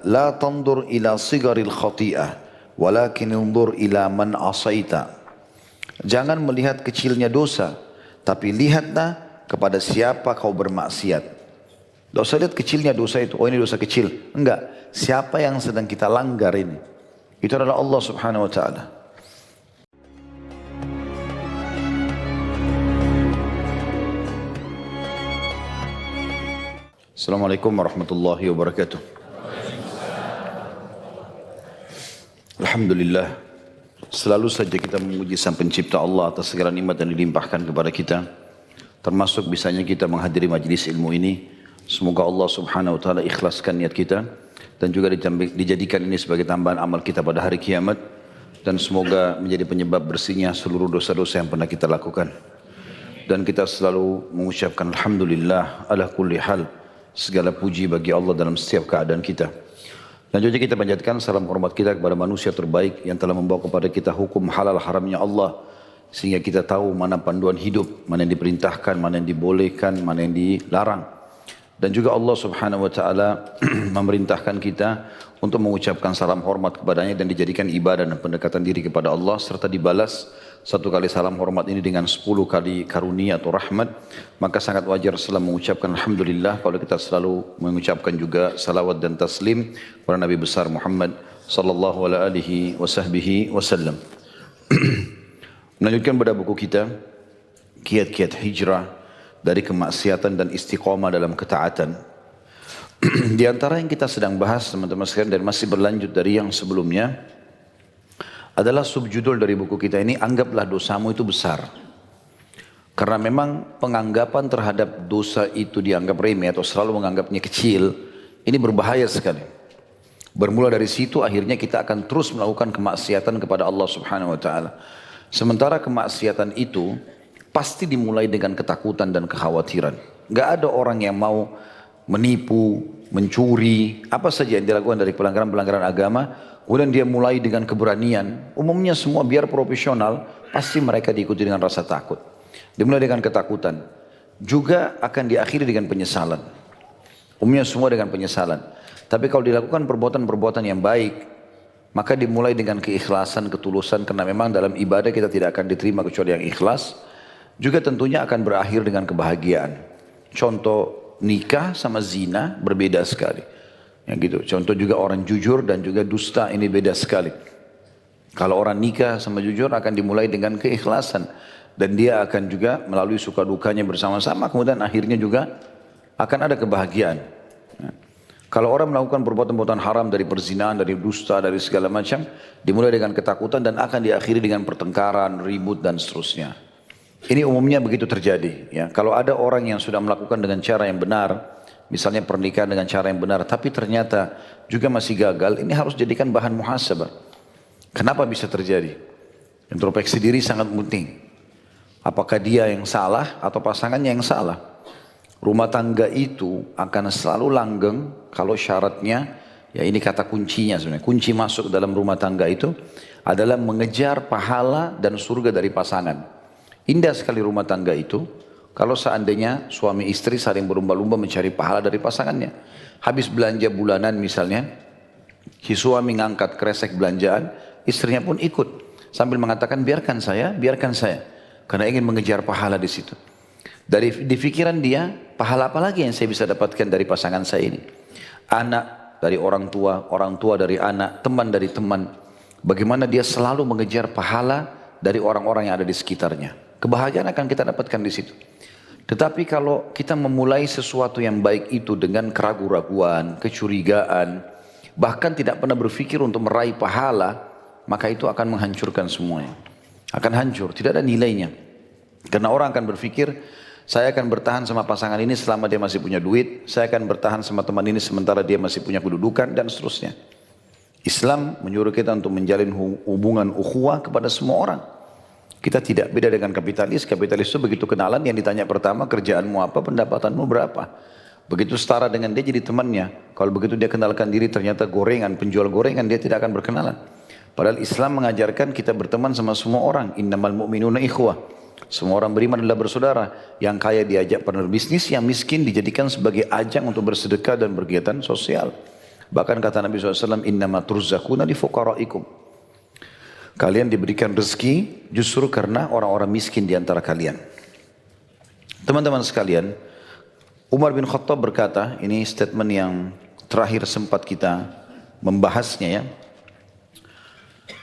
La tandur ila sigaril khati'ah, walakin undur ila man asaita. Jangan melihat kecilnya dosa, tapi lihatlah kepada siapa kau bermaksiat. Tidak usah lihat kecilnya dosa itu, oh ini dosa kecil. Enggak, siapa yang sedang kita langgar ini. Itu adalah Allah subhanahu wa ta'ala. Assalamualaikum warahmatullahi wabarakatuh. Alhamdulillah, selalu saja kita memuji Sang Pencipta Allah atas segala nikmat yang dilimpahkan kepada kita, termasuk bisanya kita menghadiri majlis ilmu ini. Semoga Allah subhanahu wa ta'ala ikhlaskan niat kita dan juga dijadikan ini sebagai tambahan amal kita pada hari kiamat, dan semoga menjadi penyebab bersihnya seluruh dosa-dosa yang pernah kita lakukan. Dan kita selalu mengucapkan Alhamdulillah ala kulli hal, segala puji bagi Allah dalam setiap keadaan kita. Dan juga kita panjatkan salam hormat kita kepada manusia terbaik yang telah membawa kepada kita hukum halal haramnya Allah, sehingga kita tahu mana panduan hidup, mana yang diperintahkan, mana yang dibolehkan, mana yang dilarang. Dan juga Allah subhanahu wa ta'ala memerintahkan kita untuk mengucapkan salam hormat kepadanya dan dijadikan ibadah dan pendekatan diri kepada Allah, serta dibalas satu kali salam hormat ini dengan 10 kali karunia atau rahmat. Maka sangat wajar setelah mengucapkan Alhamdulillah kalau kita selalu mengucapkan juga salawat dan taslim kepada Nabi besar Muhammad sallallahu alaihi wasallam. Melanjutkan pada buku kita Kiat-Kiat Hijrah dari Kemaksiatan dan Istiqamah dalam Ketaatan. Di antara yang kita sedang bahas teman-teman sekalian dan masih berlanjut dari yang sebelumnya adalah subjudul dari buku kita ini, anggaplah dosamu itu besar. Karena memang penganggapan terhadap dosa itu dianggap remeh atau selalu menganggapnya kecil, ini berbahaya sekali. Bermula dari situ akhirnya kita akan terus melakukan kemaksiatan kepada Allah subhanahu wa ta'ala. Sementara kemaksiatan itu pasti dimulai dengan ketakutan dan kekhawatiran. Gak ada orang yang mau menipu, mencuri, apa saja yang dilakukan dari pelanggaran-pelanggaran agama, kemudian dia mulai dengan keberanian. Umumnya semua biar profesional, pasti mereka diikuti dengan rasa takut. Dimulai dengan ketakutan. Juga akan diakhiri dengan penyesalan. Umumnya semua dengan penyesalan. Tapi kalau dilakukan perbuatan-perbuatan yang baik, maka dimulai dengan keikhlasan, ketulusan. Karena memang dalam ibadah kita tidak akan diterima kecuali yang ikhlas. Juga tentunya akan berakhir dengan kebahagiaan. Contoh nikah sama zina berbeda sekali. Ya gitu. Contoh juga orang jujur dan juga dusta, ini beda sekali. Kalau orang nikah sama jujur akan dimulai dengan keikhlasan. Dan dia akan juga melalui suka dukanya bersama-sama. Kemudian akhirnya juga akan ada kebahagiaan. Ya. Kalau orang melakukan perbuatan-perbuatan haram dari perzinahan, dari dusta, dari segala macam, dimulai dengan ketakutan dan akan diakhiri dengan pertengkaran, ribut dan seterusnya. Ini umumnya begitu terjadi. Ya. Kalau ada orang yang sudah melakukan dengan cara yang benar, misalnya pernikahan dengan cara yang benar, tapi ternyata juga masih gagal, ini harus jadikan bahan muhasabah. Kenapa bisa terjadi? Introspeksi diri sangat penting. Apakah dia yang salah atau pasangannya yang salah? Rumah tangga itu akan selalu langgeng kalau syaratnya, ya ini kata kuncinya sebenarnya. Kunci masuk dalam rumah tangga itu adalah mengejar pahala dan surga dari pasangan. Indah sekali rumah tangga itu kalau seandainya suami istri saling berlomba-lomba mencari pahala dari pasangannya. Habis belanja bulanan misalnya, si suami ngangkat kresek belanjaan, istrinya pun ikut sambil mengatakan biarkan saya, karena ingin mengejar pahala di situ. Di pikiran dia, pahala apa lagi yang saya bisa dapatkan dari pasangan saya ini? Anak dari orang tua dari anak, teman dari teman. Bagaimana dia selalu mengejar pahala dari orang-orang yang ada di sekitarnya. Kebahagiaan akan kita dapatkan di situ. Tetapi kalau kita memulai sesuatu yang baik itu dengan keraguan-raguan, kecurigaan, bahkan tidak pernah berpikir untuk meraih pahala, maka itu akan menghancurkan semuanya. Akan hancur, tidak ada nilainya. Karena orang akan berpikir, saya akan bertahan sama pasangan ini selama dia masih punya duit, saya akan bertahan sama teman ini sementara dia masih punya kedudukan, dan seterusnya. Islam menyuruh kita untuk menjalin hubungan ukhuwah kepada semua orang. Kita tidak beda dengan kapitalis. Kapitalis itu begitu kenalan yang ditanya pertama, kerjaanmu apa, pendapatanmu berapa. Begitu setara dengan dia jadi temannya. Kalau begitu dia kenalkan diri ternyata gorengan, penjual gorengan, dia tidak akan berkenalan. Padahal Islam mengajarkan kita berteman sama semua orang. Innamal mu'minuna ikhwah. Semua orang beriman adalah bersaudara. Yang kaya diajak partner bisnis, yang miskin dijadikan sebagai ajang untuk bersedekah dan berkegiatan sosial. Bahkan kata Nabi SAW, innama turzakuna li fuqaraikum. Kalian diberikan rezeki justru karena orang-orang miskin di antara kalian. Teman-teman sekalian, Umar bin Khattab berkata, ini statement yang terakhir sempat kita membahasnya ya.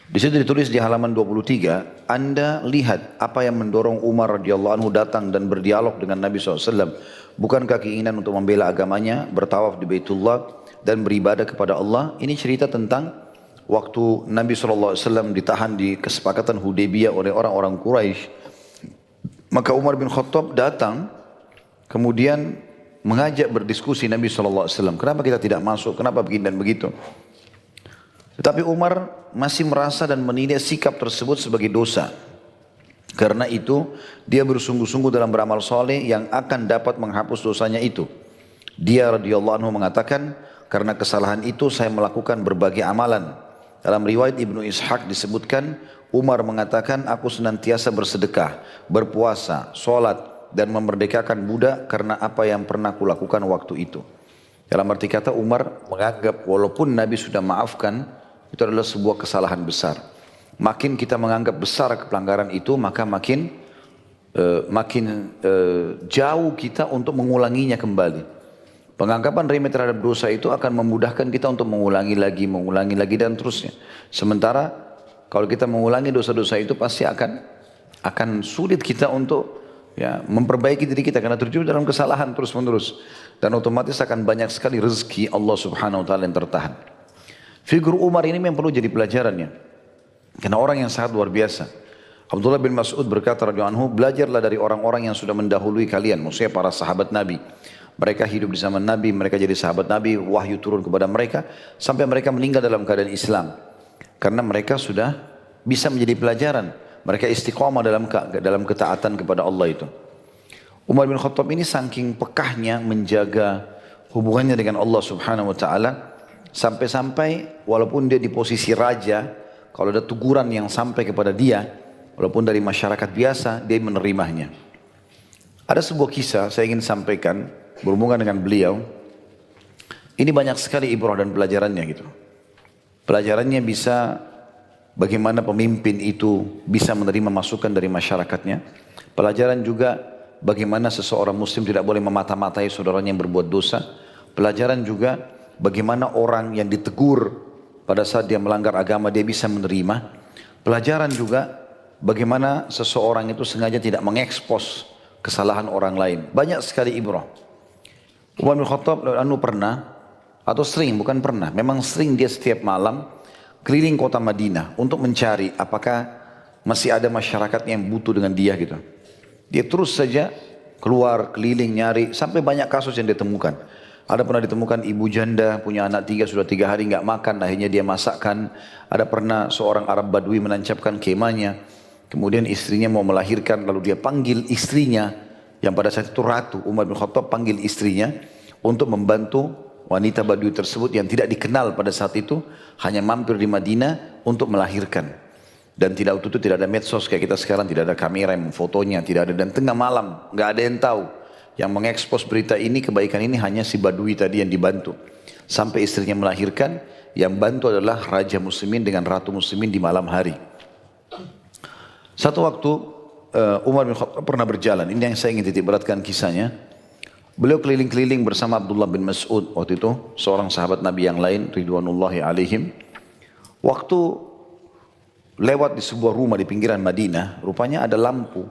Di situ ditulis di halaman 23, Anda lihat apa yang mendorong Umar radhiyallahu anhu datang dan berdialog dengan Nabi SAW. Bukankah keinginan untuk membela agamanya, bertawaf di Baitullah dan beribadah kepada Allah? Ini cerita tentang waktu Nabi SAW ditahan di kesepakatan Hudaybiyah oleh orang-orang Quraisy. Maka Umar bin Khattab datang, kemudian mengajak berdiskusi Nabi SAW. Kenapa kita tidak masuk, kenapa begini dan begitu. Tetapi Umar masih merasa dan menilai sikap tersebut sebagai dosa. Karena itu dia bersungguh-sungguh dalam beramal soleh yang akan dapat menghapus dosanya itu. Dia radhiyallahu anhu mengatakan, karena kesalahan itu saya melakukan berbagai amalan. Dalam riwayat Ibnu Ishaq disebutkan, Umar mengatakan, aku senantiasa bersedekah, berpuasa, sholat, dan memerdekakan budak karena apa yang pernah kulakukan waktu itu. Dalam arti kata Umar menganggap walaupun Nabi sudah maafkan, itu adalah sebuah kesalahan besar. Makin kita menganggap besar pelanggaran itu, maka makin jauh kita untuk mengulanginya kembali. Penganggapan remeh terhadap dosa itu akan memudahkan kita untuk mengulangi lagi dan terusnya. Sementara kalau kita mengulangi dosa-dosa itu pasti akan sulit kita untuk ya memperbaiki diri kita karena terjun dalam kesalahan terus-menerus, dan otomatis akan banyak sekali rezeki Allah Subhanahu wa taala yang tertahan. Figur Umar ini memang perlu jadi pelajarannya. Karena orang yang sangat luar biasa. Abdullah bin Mas'ud berkata radhiyallahu anhu, belajarlah dari orang-orang yang sudah mendahului kalian, maksudnya para sahabat Nabi. Mereka hidup di zaman Nabi, mereka jadi sahabat Nabi, wahyu turun kepada mereka sampai mereka meninggal dalam keadaan Islam. Karena mereka sudah bisa menjadi pelajaran. Mereka istiqamah dalam ketaatan kepada Allah itu. Umar bin Khattab ini saking pekahnya menjaga hubungannya dengan Allah Subhanahu wa taala, sampai-sampai walaupun dia di posisi raja, kalau ada teguran yang sampai kepada dia, walaupun dari masyarakat biasa, dia menerimanya. Ada sebuah kisah saya ingin sampaikan berhubungan dengan beliau. Ini banyak sekali ibrah dan pelajarannya gitu. Pelajarannya bisa bagaimana pemimpin itu bisa menerima masukan dari masyarakatnya. Pelajaran juga bagaimana seseorang muslim tidak boleh memata-matai saudaranya yang berbuat dosa. Pelajaran juga bagaimana orang yang ditegur pada saat dia melanggar agama dia bisa menerima. Pelajaran juga bagaimana seseorang itu sengaja tidak mengekspos kesalahan orang lain. Banyak sekali ibrah. Umar bin Khattab pernah, atau sering, bukan pernah, memang sering dia setiap malam keliling kota Madinah untuk mencari apakah masih ada masyarakat yang butuh dengan dia gitu. Dia terus saja keluar keliling nyari sampai banyak kasus yang ditemukan. Ada pernah ditemukan ibu janda punya anak 3 sudah 3 hari nggak makan, akhirnya dia masakkan. Ada pernah seorang Arab Badui menancapkan kemahnya, kemudian istrinya mau melahirkan, lalu dia panggil istrinya yang pada saat itu ratu. Umar bin Khattab panggil istrinya untuk membantu wanita Badui tersebut yang tidak dikenal pada saat itu, hanya mampir di Madinah untuk melahirkan. Dan tidak waktu itu tidak ada medsos kayak kita sekarang, tidak ada kamera yang memfotonya, tidak ada, dan tengah malam nggak ada yang tahu. Yang mengekspos berita ini, kebaikan ini hanya si Badui tadi yang dibantu. Sampai istrinya melahirkan, yang bantu adalah Raja Muslimin dengan Ratu Muslimin di malam hari. Satu waktu Umar bin Khattab pernah berjalan, ini yang saya ingin titik beratkan kisahnya. Beliau keliling-keliling bersama Abdullah bin Mas'ud waktu itu, seorang sahabat Nabi yang lain, Ridwanullahi alaihim. Waktu lewat di sebuah rumah di pinggiran Madinah, rupanya ada lampu.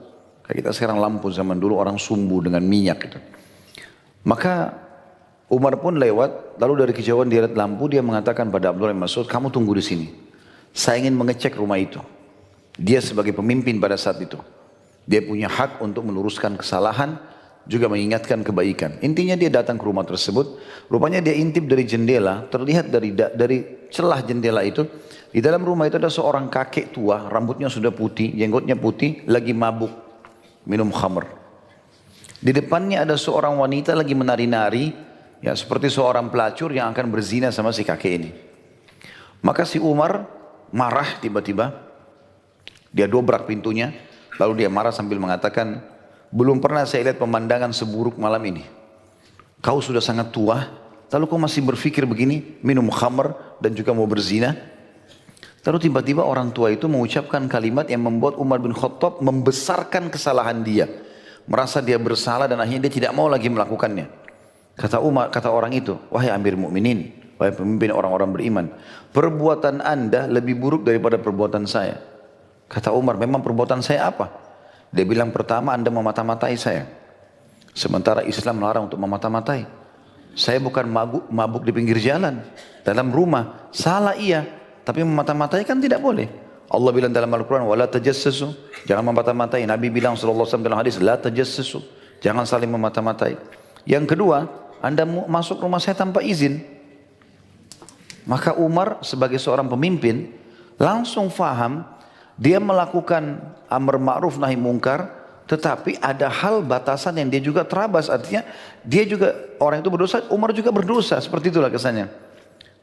Kayak kita sekarang lampu zaman dulu orang sumbu dengan minyak gitu. Maka Umar pun lewat, lalu dari kejauhan dia lihat lampu, dia mengatakan pada Abdullah bin Mas'ud, kamu tunggu di sini. Saya ingin mengecek rumah itu. Dia sebagai pemimpin pada saat itu. Dia punya hak untuk meluruskan kesalahan, juga mengingatkan kebaikan. Intinya dia datang ke rumah tersebut, rupanya dia intip dari jendela, terlihat dari celah jendela itu, di dalam rumah itu ada seorang kakek tua, rambutnya sudah putih, jenggotnya putih, lagi mabuk, minum khamr. Di depannya ada seorang wanita lagi menari-nari, ya seperti seorang pelacur yang akan berzina sama si kakek ini. Maka si Umar marah tiba-tiba, dia dobrak pintunya, lalu dia marah sambil mengatakan, belum pernah saya lihat pemandangan seburuk malam ini. Kau sudah sangat tua, Lalu kau masih berpikir begini, minum khamr dan juga mau berzina? Lalu tiba-tiba orang tua itu mengucapkan kalimat yang membuat Umar bin Khattab membesarkan kesalahan dia. Merasa dia bersalah dan akhirnya dia tidak mau lagi melakukannya. Kata Umar, kata orang itu, wahai Amir Mukminin, wahai pemimpin orang-orang beriman, perbuatan anda lebih buruk daripada perbuatan saya. Kata Umar, memang perbuatan saya apa? Dia bilang, pertama anda memata-matai saya. Sementara Islam melarang untuk memata-matai. Saya bukan mabuk di pinggir jalan, dalam rumah. Salah iya. Tapi memata-matai kan tidak boleh. Allah bilang dalam Al-Quran, wala tajassasu, jangan memata-matai. Nabi bilang sallallahu alaihi wasallam dalam hadis, la tajassasu, jangan saling memata-matai. Yang kedua, anda masuk rumah saya tanpa izin. Maka Umar sebagai seorang pemimpin langsung faham dia melakukan amar ma'ruf nahi mungkar, tetapi ada hal batasan yang dia juga terabas. Artinya dia juga, orang itu berdosa, Umar juga berdosa. Seperti itulah kesannya.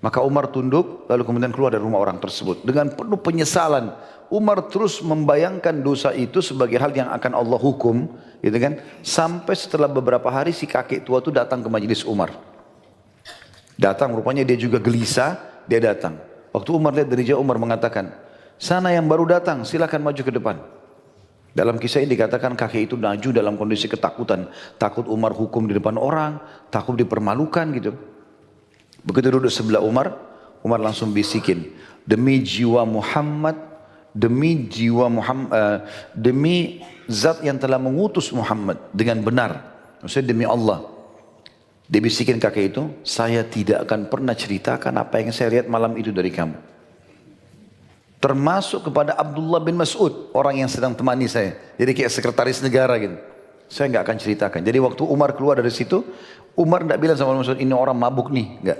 Maka Umar tunduk, lalu kemudian keluar dari rumah orang tersebut. Dengan penuh penyesalan, Umar terus membayangkan dosa itu sebagai hal yang akan Allah hukum, gitu kan? Sampai setelah beberapa hari si kakek tua itu datang ke majelis Umar. Datang, rupanya dia juga gelisah, dia datang. Waktu Umar lihat dari jauh, Umar mengatakan, sana yang baru datang, silakan maju ke depan. Dalam kisah ini dikatakan kakek itu maju dalam kondisi ketakutan. Takut Umar hukum di depan orang, takut dipermalukan gitu. Begitu duduk sebelah Umar, Umar langsung bisikin, demi jiwa Muhammad, demi zat yang telah mengutus Muhammad dengan benar, maksudnya demi Allah. Dia bisikin kakek itu, saya tidak akan pernah ceritakan apa yang saya lihat malam itu dari kamu. Termasuk kepada Abdullah bin Mas'ud, orang yang sedang temani saya. Jadi kayak sekretaris negara gitu. Saya nggak akan ceritakan. Jadi waktu Umar keluar dari situ, Umar tidak bilang sama Mas'ud, ini orang mabuk nih. Enggak.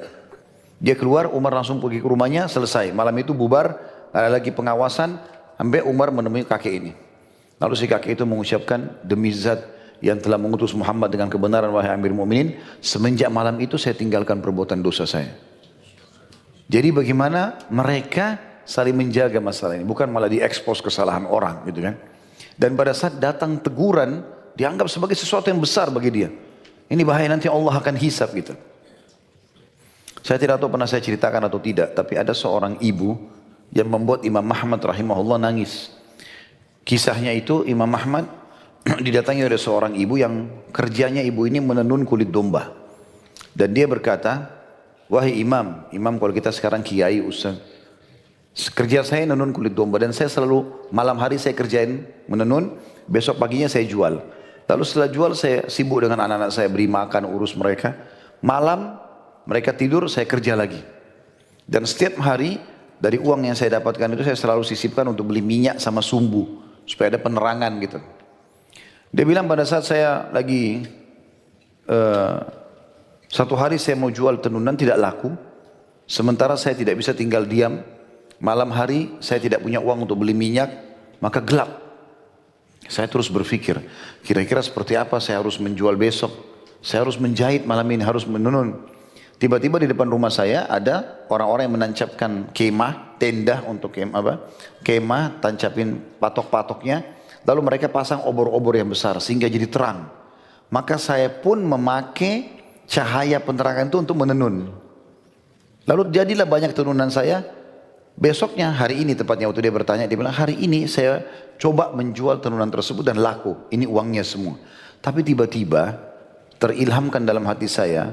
Dia keluar, Umar langsung pergi ke rumahnya, selesai. Malam itu bubar, ada lagi pengawasan, sampai Umar menemui kakek ini. Lalu si kakek itu mengucapkan, demi zat yang telah mengutus Muhammad dengan kebenaran, wahai Amir Mukminin, semenjak malam itu saya tinggalkan perbuatan dosa saya. Jadi bagaimana mereka saling menjaga masalah ini, bukan malah diekspos kesalahan orang gitu kan. Dan pada saat datang teguran, dianggap sebagai sesuatu yang besar bagi dia. Ini bahaya, nanti Allah akan hisab gitu. Saya tidak tahu pernah saya ceritakan atau tidak, tapi ada seorang ibu yang membuat Imam Ahmad rahimahullah nangis. Kisahnya itu Imam Ahmad didatangi oleh seorang ibu yang kerjanya ibu ini menenun kulit domba. Dan dia berkata, wahai imam, imam kalau kita sekarang kiai, ustaz, kerja saya menenun kulit domba dan saya selalu malam hari saya kerjain menenun, besok paginya saya jual. Lalu setelah jual saya sibuk dengan anak-anak saya, beri makan, urus mereka. Malam mereka tidur, saya kerja lagi. Dan setiap hari dari uang yang saya dapatkan itu saya selalu sisipkan untuk beli minyak sama sumbu. Supaya ada penerangan gitu. Dia bilang pada saat saya lagi, satu hari saya mau jual tenunan tidak laku. Sementara saya tidak bisa tinggal diam. Malam hari saya tidak punya uang untuk beli minyak, maka gelap. Saya terus berpikir, kira-kira seperti apa saya harus menjual besok. Saya harus menjahit malam ini, harus menenun. Tiba-tiba di depan rumah saya ada orang-orang yang menancapkan kemah, tenda untuk kemah, tancapin patok-patoknya. Lalu mereka pasang obor-obor yang besar sehingga jadi terang. Maka saya pun memakai cahaya penerangan itu untuk menenun. Lalu jadilah banyak tenunan saya. Besoknya, hari ini tepatnya waktu dia bertanya, dia bilang hari ini saya coba menjual tenunan tersebut dan laku. Ini uangnya semua. Tapi tiba-tiba terilhamkan dalam hati saya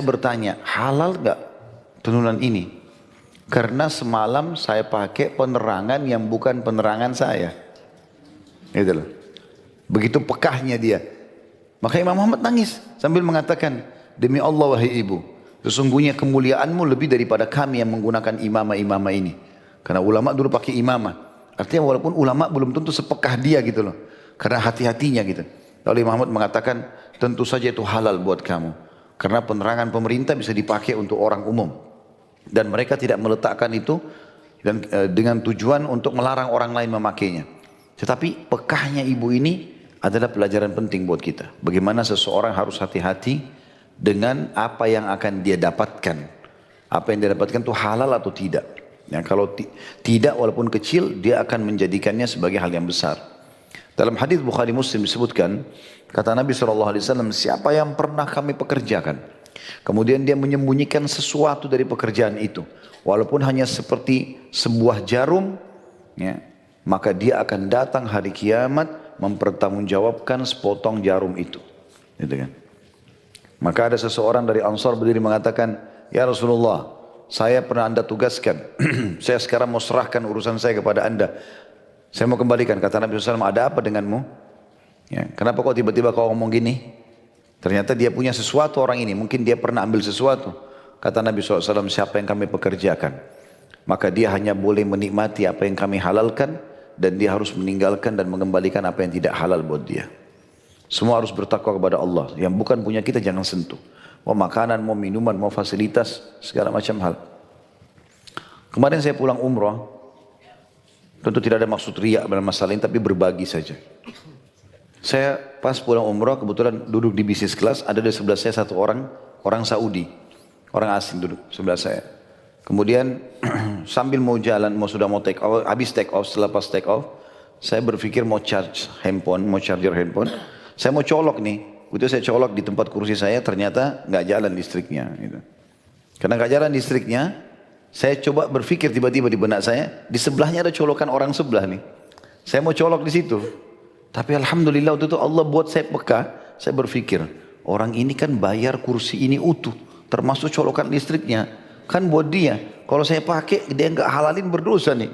bertanya, halal gak tenunan ini? Karena semalam saya pakai penerangan yang bukan penerangan saya. Gitu loh. Begitu pekahnya dia. Maka Imam Muhammad nangis sambil mengatakan, demi Allah wahai ibu, sesungguhnya kemuliaanmu lebih daripada kami yang menggunakan imamah-imamah ini. Karena ulama dulu pakai imamah. Artinya walaupun ulama belum tentu sepekah dia gitu loh. Karena hati-hatinya gitu. Lalu Imam Muhammad mengatakan, tentu saja itu halal buat kamu. Karena penerangan pemerintah bisa dipakai untuk orang umum. Dan mereka tidak meletakkan itu dan dengan tujuan untuk melarang orang lain memakainya. Tetapi pekahnya ibu ini adalah pelajaran penting buat kita. Bagaimana seseorang harus hati-hati dengan apa yang akan dia dapatkan. Apa yang dia dapatkan itu halal atau tidak. Ya, kalau tidak walaupun kecil, dia akan menjadikannya sebagai hal yang besar. Dalam hadis Bukhari Muslim disebutkan, kata Nabi SAW, siapa yang pernah kami pekerjakan Kemudian dia menyembunyikan sesuatu dari pekerjaan itu. Walaupun hanya seperti sebuah jarum, ya, maka dia akan datang hari kiamat mempertanggungjawabkan sepotong jarum itu. Gitu kan? Maka ada seseorang dari Ansar berdiri mengatakan, "Ya Rasulullah, saya pernah Anda tugaskan. Saya sekarang mau serahkan urusan saya kepada Anda. Saya mau kembalikan." Kata Nabi SAW, "Ada apa denganmu? Ya, kenapa kok tiba-tiba kau ngomong gini?" Ternyata dia punya sesuatu orang ini. Mungkin dia pernah ambil sesuatu. Kata Nabi SAW, "Siapa yang kami pekerjakan, maka dia hanya boleh menikmati apa yang kami halalkan. Dan dia harus meninggalkan dan mengembalikan apa yang tidak halal buat dia." Semua harus bertakwa kepada Allah. Yang bukan punya kita jangan sentuh. Mau makanan, mau minuman, mau fasilitas, segala macam hal. Kemarin saya pulang umrah. Tentu tidak ada maksud riak dalam masalah ini, tapi berbagi saja. Saya pas pulang umrah, kebetulan duduk di bisnis kelas, ada di sebelah saya satu orang Saudi. Orang asing duduk sebelah saya. Kemudian sambil mau jalan, sudah mau take off, habis take off, setelah pas take off, saya berpikir mau charger handphone. Saya mau colok nih, itu saya colok di tempat kursi saya, ternyata nggak jalan listriknya. Gitu. Karena nggak jalan listriknya, saya coba berpikir tiba-tiba di benak saya, di sebelahnya ada colokan orang sebelah nih. Saya mau colok di situ. Tapi alhamdulillah waktu itu Allah buat saya peka, saya berpikir, orang ini kan bayar kursi ini utuh, termasuk colokan listriknya, kan buat dia. Kalau saya pakai, dia nggak halalin berdosa nih.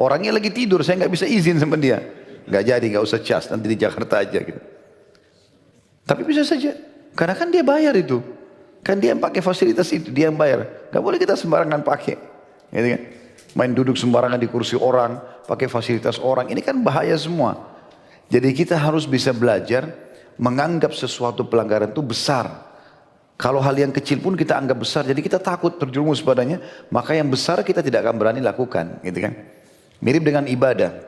Orangnya lagi tidur, saya nggak bisa izin sama dia. Nggak jadi, nggak usah cas, nanti di Jakarta aja gitu. Tapi bisa saja, karena kan dia bayar itu. Kan dia yang pakai fasilitas itu, dia yang bayar. Nggak boleh kita sembarangan pakai. Gitu kan? Main duduk sembarangan di kursi orang, pakai fasilitas orang, ini kan bahaya semua. Jadi kita harus bisa belajar menganggap sesuatu pelanggaran itu besar. Kalau hal yang kecil pun kita anggap besar, jadi kita takut terjerumus padanya, maka yang besar kita tidak akan berani lakukan, gitu kan? Mirip dengan ibadah.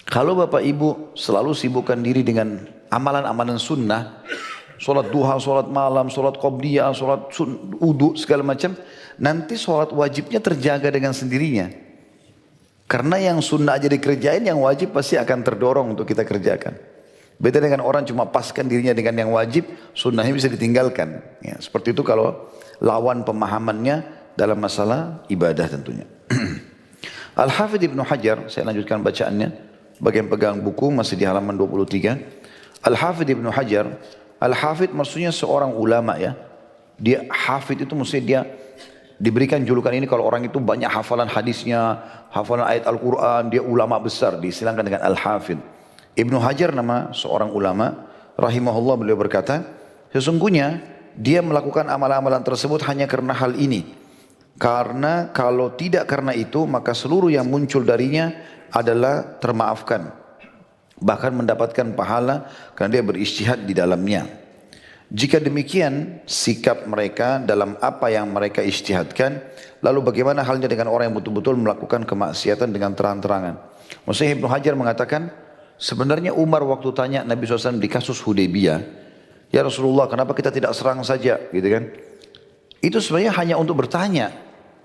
Kalau Bapak Ibu selalu sibukkan diri dengan amalan-amalan sunnah, sholat duha, sholat malam, sholat qobliyah, sholat wudu, segala macam, nanti sholat wajibnya terjaga dengan sendirinya. Karena yang sunnah aja dikerjain, yang wajib pasti akan terdorong untuk kita kerjakan. Beda dengan orang cuma paskan dirinya dengan yang wajib, sunnahnya bisa ditinggalkan. Ya, seperti itu kalau lawan pemahamannya dalam masalah ibadah tentunya. Al-Hafidh Ibnu Hajar, saya lanjutkan bacaannya. Bagian pegang buku masih di halaman 23. Al-Hafidh Ibnu Hajar, Al-Hafidh maksudnya seorang ulama ya. Dia hafidh itu maksudnya dia diberikan julukan ini kalau orang itu banyak hafalan hadisnya, hafalan ayat Al-Quran, dia ulama besar, diistilahkan dengan Al-Hafidh. Ibnu Hajar nama seorang ulama, rahimahullah beliau berkata, sesungguhnya dia melakukan amalan-amalan tersebut hanya karena hal ini. Karena kalau tidak karena itu, maka seluruh yang muncul darinya adalah termaafkan. Bahkan mendapatkan pahala karena dia berijtihad di dalamnya. Jika demikian sikap mereka dalam apa yang mereka ijtihadkan, lalu bagaimana halnya dengan orang yang betul-betul melakukan kemaksiatan dengan terang-terangan? Maksudnya Ibnu Hajar mengatakan, sebenarnya Umar waktu tanya Nabi SAW di kasus Hudaybiyah, "Ya Rasulullah, kenapa kita tidak serang saja?" gitu kan? Itu sebenarnya hanya untuk bertanya,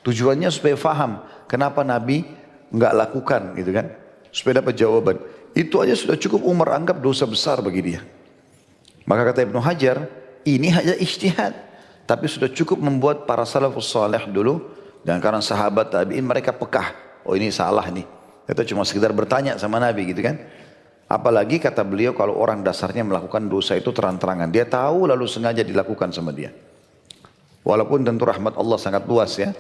tujuannya supaya faham kenapa Nabi enggak lakukan gitu kan? Supaya dapat jawaban. Itu aja sudah cukup Umar anggap dosa besar bagi dia. Maka kata Ibnu Hajar, ini hanya ijtihad. Tapi sudah cukup membuat para salafus salih dulu, dan karena sahabat tabi'in mereka pekah. Oh ini salah nih. Itu cuma sekedar bertanya sama Nabi gitu kan. Apalagi kata beliau kalau orang dasarnya melakukan dosa itu terang-terangan. Dia tahu lalu sengaja dilakukan sama dia. Walaupun tentu rahmat Allah sangat luas ya.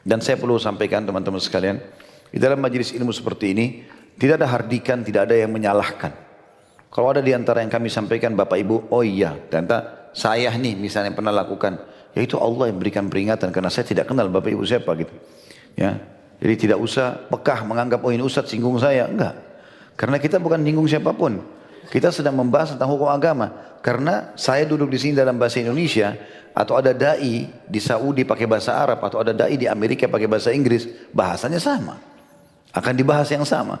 Dan saya perlu sampaikan teman-teman sekalian. Di dalam majelis ilmu seperti ini, tidak ada hardikan, tidak ada yang menyalahkan. Kalau ada di antara yang kami sampaikan Bapak Ibu, oh iya, ternyata saya nih misalnya pernah lakukan, ya itu Allah yang berikan peringatan karena saya tidak kenal Bapak Ibu siapa gitu. Ya, jadi tidak usah pekah menganggap oh ini Ustadz singgung saya, enggak. Karena kita bukan singgung siapapun. Kita sedang membahas tentang hukum agama. Karena saya duduk di sini dalam bahasa Indonesia, atau ada dai di Saudi pakai bahasa Arab, atau ada dai di Amerika pakai bahasa Inggris, bahasanya sama. Akan dibahas yang sama.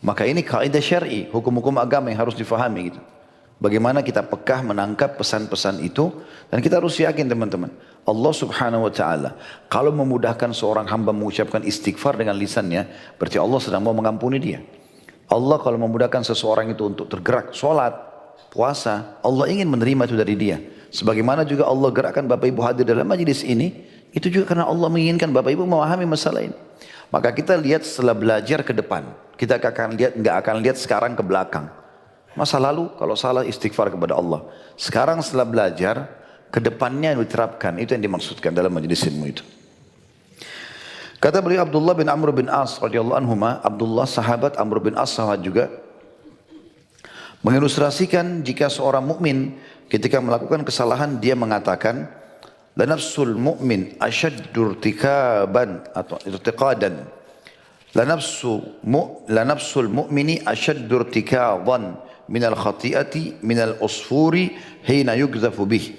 Maka ini kaidah syar'i, hukum-hukum agama yang harus difahami gitu. Bagaimana kita pekah menangkap pesan-pesan itu, dan kita harus yakin teman-teman, Allah Subhanahu wa taala kalau memudahkan seorang hamba mengucapkan istighfar dengan lisannya, berarti Allah sedang mau mengampuni dia. Allah kalau memudahkan seseorang itu untuk tergerak salat, puasa, Allah ingin menerima itu dari dia. Sebagaimana juga Allah gerakkan Bapak Ibu hadir dalam majelis ini, itu juga karena Allah menginginkan Bapak Ibu memahami masalah ini. Maka kita lihat setelah belajar ke depan, kita nggak akan lihat sekarang ke belakang. Masa lalu kalau salah istighfar kepada Allah. Sekarang setelah belajar, ke depannya diterapkan, itu yang dimaksudkan dalam majelis ilmu itu. Kata beliau Abdullah bin Amr bin As radhiyallahu anhuma, Abdullah sahabat, Amr bin As sahabat juga, mengilustrasikan jika seorang mukmin ketika melakukan kesalahan dia mengatakan la nafsul mu'min ashaddu irtikaban atau irtiqadan la nafsul mu'mini ashaddu irtikadan minal khati'ati minal usfuri hina yugzafu bih.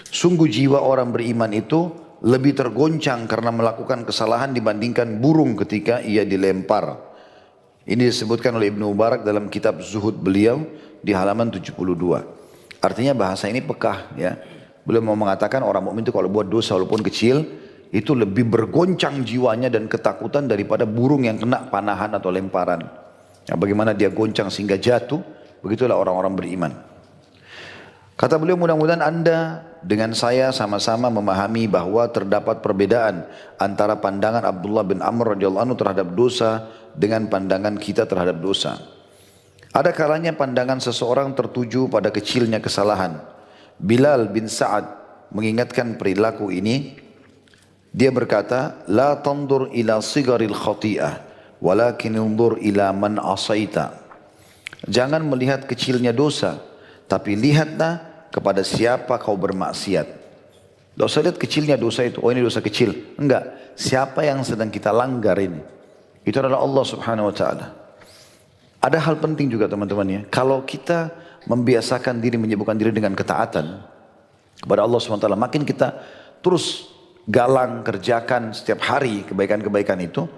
Sungguh jiwa orang beriman itu lebih tergoncang karena melakukan kesalahan dibandingkan burung ketika ia dilempar. Ini disebutkan oleh Ibnu Mubarak dalam kitab Zuhud beliau di halaman 72. Artinya bahasa ini pekah ya. Beliau mau mengatakan orang mukmin itu kalau buat dosa walaupun kecil itu lebih bergoncang jiwanya dan ketakutan daripada burung yang kena panahan atau lemparan. Ya, bagaimana dia goncang sehingga jatuh, begitulah orang-orang beriman. Kata beliau, mudah-mudahan Anda dengan saya sama-sama memahami bahwa terdapat perbedaan antara pandangan Abdullah bin Amr radhiyallahu anhu terhadap dosa dengan pandangan kita terhadap dosa. Ada kalanya pandangan seseorang tertuju pada kecilnya kesalahan. Bilal bin Sa'ad mengingatkan perilaku ini. Dia berkata, la tandur ila sigaril khati'ah, walakin undur ila man asaita. Jangan melihat kecilnya dosa, tapi lihatlah kepada siapa kau bermaksiat. Tidak usah lihat kecilnya dosa itu, oh ini dosa kecil. Enggak, siapa yang sedang kita langgar ini. Itu adalah Allah subhanahu wa ta'ala. Ada hal penting juga teman-teman ya. Kalau kita membiasakan diri, menyibukkan diri dengan ketaatan kepada Allah SWT, makin kita terus galang kerjakan setiap hari kebaikan-kebaikan itu,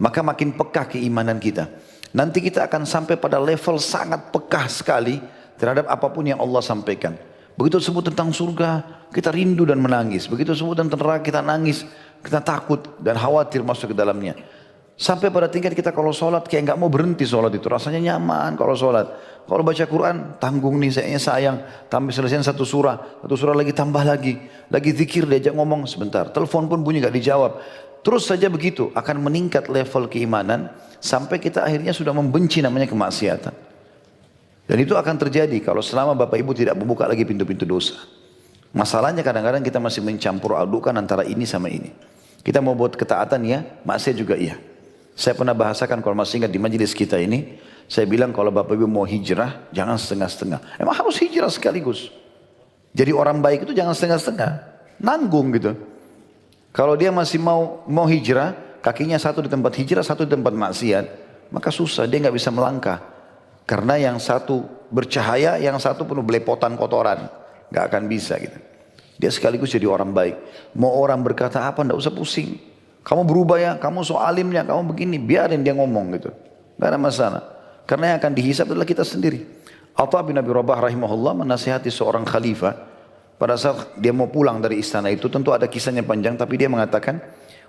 maka makin pekah keimanan kita. Nanti kita akan sampai pada level sangat pekah sekali terhadap apapun yang Allah sampaikan. Begitu sebut tentang surga, kita rindu dan menangis. Begitu sebut tentang neraka, kita nangis, kita takut dan khawatir masuk ke dalamnya. Sampai pada tingkat kita kalau sholat kayak nggak mau berhenti sholat itu, rasanya nyaman kalau sholat. Kalau baca Quran tanggung nih, sayang, tambah selesai satu surah lagi tambah lagi zikir diajak ngomong sebentar, telepon pun bunyi nggak dijawab. Terus saja begitu akan meningkat level keimanan sampai kita akhirnya sudah membenci namanya kemaksiatan. Dan itu akan terjadi kalau selama Bapak Ibu tidak membuka lagi pintu-pintu dosa. Masalahnya kadang-kadang kita masih mencampur adukan antara ini sama ini. Kita mau buat ketaatan ya, maksiat juga iya. Saya pernah bahasakan kalau masih ingat di majelis kita ini, saya bilang kalau Bapak Ibu mau hijrah, jangan setengah-setengah. Emang harus hijrah sekaligus. Jadi orang baik itu jangan setengah-setengah, nanggung gitu. Kalau dia masih mau hijrah, kakinya satu di tempat hijrah, satu di tempat maksiat, maka susah, dia nggak bisa melangkah. Karena yang satu bercahaya, yang satu penuh belepotan kotoran, nggak akan bisa gitu. Dia sekaligus jadi orang baik. Mau orang berkata apa, nggak usah pusing. Kamu berubah ya, kamu so alimnya, kamu begini, biarin dia ngomong gitu. Gak ada masalah. Karena yang akan dihisab adalah kita sendiri. Atha bin Abi Rabah rahimahullah menasihati seorang khalifah. Pada saat dia mau pulang dari istana itu, tentu ada kisahnya panjang, tapi dia mengatakan,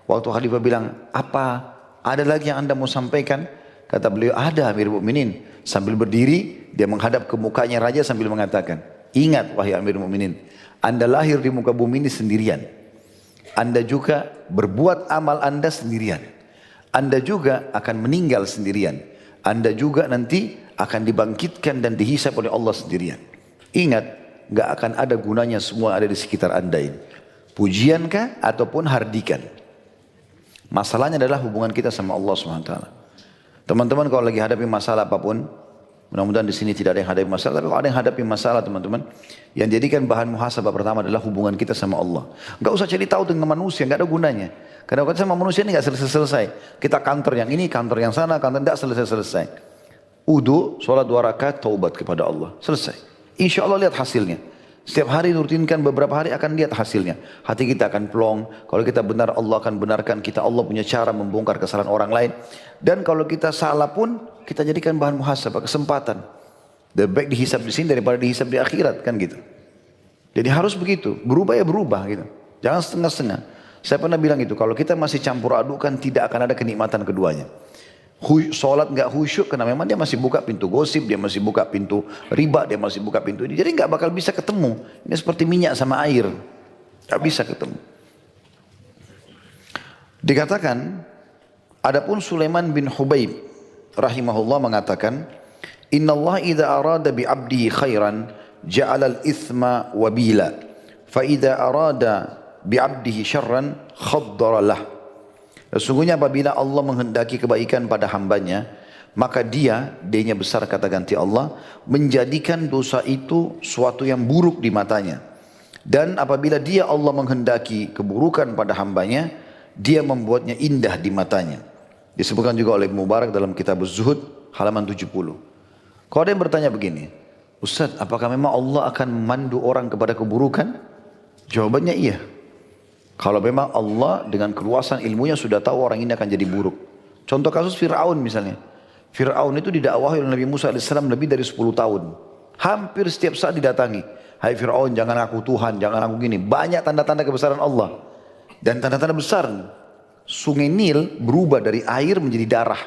waktu khalifah bilang, apa, ada lagi yang anda mau sampaikan? Kata beliau, ada Amirul Mukminin. Sambil berdiri, dia menghadap ke mukanya raja sambil mengatakan, ingat wahai Amirul Mukminin, anda lahir di muka bumi ini sendirian. Anda juga berbuat amal Anda sendirian. Anda juga akan meninggal sendirian. Anda juga nanti akan dibangkitkan dan dihisab oleh Allah sendirian. Ingat, gak akan ada gunanya semua ada di sekitar Anda ini. Pujiankah ataupun hardikan. Masalahnya adalah hubungan kita sama Allah SWT. Teman-teman kalau lagi hadapi masalah apapun, mudah-mudahan di sini tidak ada yang hadapi masalah, tapi kalau ada yang hadapi masalah teman-teman, yang jadikan bahan muhasabah pertama adalah hubungan kita sama Allah. Enggak usah cari tahu dengan manusia, enggak ada gunanya. Karena kita sama manusia ini enggak selesai-selesai. Kita kantor yang ini, kantor yang sana, kantor enggak selesai-selesai. Wudu, sholat 2 rakaat, taubat kepada Allah. Selesai. Insya Allah lihat hasilnya. Setiap hari rutinkan beberapa hari akan lihat hasilnya. Hati kita akan plong. Kalau kita benar Allah akan benarkan kita. Allah punya cara membongkar kesalahan orang lain. Dan kalau kita salah pun kita jadikan bahan muhasabah, kesempatan. Lebih baik dihisab di sini daripada dihisab di akhirat kan gitu. Jadi harus begitu. Berubah ya berubah gitu. Jangan setengah-setengah. Saya pernah bilang itu. Kalau kita masih campur adukan tidak akan ada kenikmatan keduanya. Sholat nggak khusyuk karena memang dia masih buka pintu gosip, dia masih buka pintu riba, dia masih buka pintu ini. Jadi nggak bakal bisa ketemu. Ini seperti minyak sama air, nggak bisa ketemu. Dikatakan, adapun Sulaiman bin Hubaib rahimahullah mengatakan, Inna Allah idza arada bi abdihi khairan ja'ala al-ithma wabila, fa idza arada bi abdihi syarran khaddara lah. Sesungguhnya apabila Allah menghendaki kebaikan pada hambanya, maka dia-nya besar kata ganti Allah, menjadikan dosa itu suatu yang buruk di matanya. Dan apabila dia Allah menghendaki keburukan pada hambanya, dia membuatnya indah di matanya. Disebutkan juga oleh Mubarak dalam kitab Az-Zuhud halaman 70. Kalau ada yang bertanya begini, Ustaz, apakah memang Allah akan memandu orang kepada keburukan? Jawabannya iya. Kalau memang Allah dengan keluasan ilmunya sudah tahu orang ini akan jadi buruk. Contoh kasus Fir'aun misalnya. Fir'aun itu didakwahi oleh Nabi Musa AS lebih dari 10 tahun. Hampir setiap saat didatangi. Hai Fir'aun, jangan aku Tuhan, jangan aku gini. Banyak tanda-tanda kebesaran Allah. Dan tanda-tanda besar. Sungai Nil berubah dari air menjadi darah.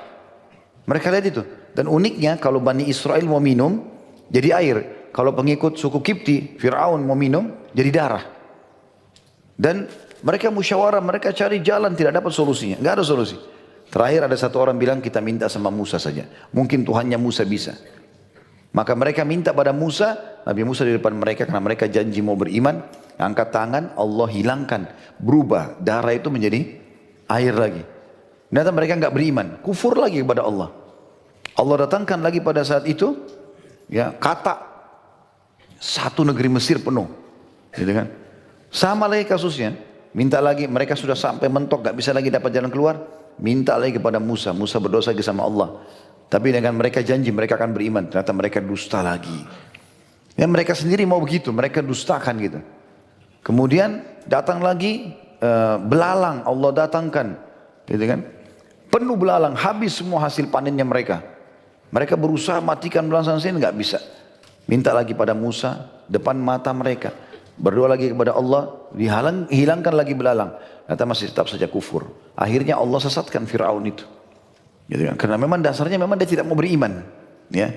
Mereka lihat itu. Dan uniknya kalau Bani Israel mau minum, jadi air. Kalau pengikut suku Kipti, Fir'aun mau minum, jadi darah. Dan mereka musyawarah, mereka cari jalan, tidak dapat solusinya. Enggak ada solusi. Terakhir ada satu orang bilang, kita minta sama Musa saja. Mungkin Tuhannya Musa bisa. Maka mereka minta pada Musa, Nabi Musa di depan mereka, karena mereka janji mau beriman, angkat tangan, Allah hilangkan. Berubah, darah itu menjadi air lagi. Ternyata mereka enggak beriman, kufur lagi kepada Allah. Allah datangkan lagi pada saat itu, ya kata satu negeri Mesir penuh. Gitu kan? Sama lagi kasusnya. Minta lagi, mereka sudah sampai mentok, gak bisa lagi dapat jalan keluar. Minta lagi kepada Musa. Musa berdosa lagi sama Allah. Tapi dengan mereka janji, mereka akan beriman. Ternyata mereka dusta lagi. Ya mereka sendiri mau begitu, mereka dustakan gitu. Kemudian datang lagi belalang, Allah datangkan. Gitu kan? Penuh belalang, habis semua hasil panennya mereka. Mereka berusaha matikan belalang sini, gak bisa. Minta lagi pada Musa, depan mata mereka. Berdoa lagi kepada Allah, hilangkan lagi belalang. Ternyata masih tetap saja kufur. Akhirnya Allah sesatkan Fir'aun itu. Gitu kan? Karena memang dasarnya memang dia tidak mau beriman. Ya.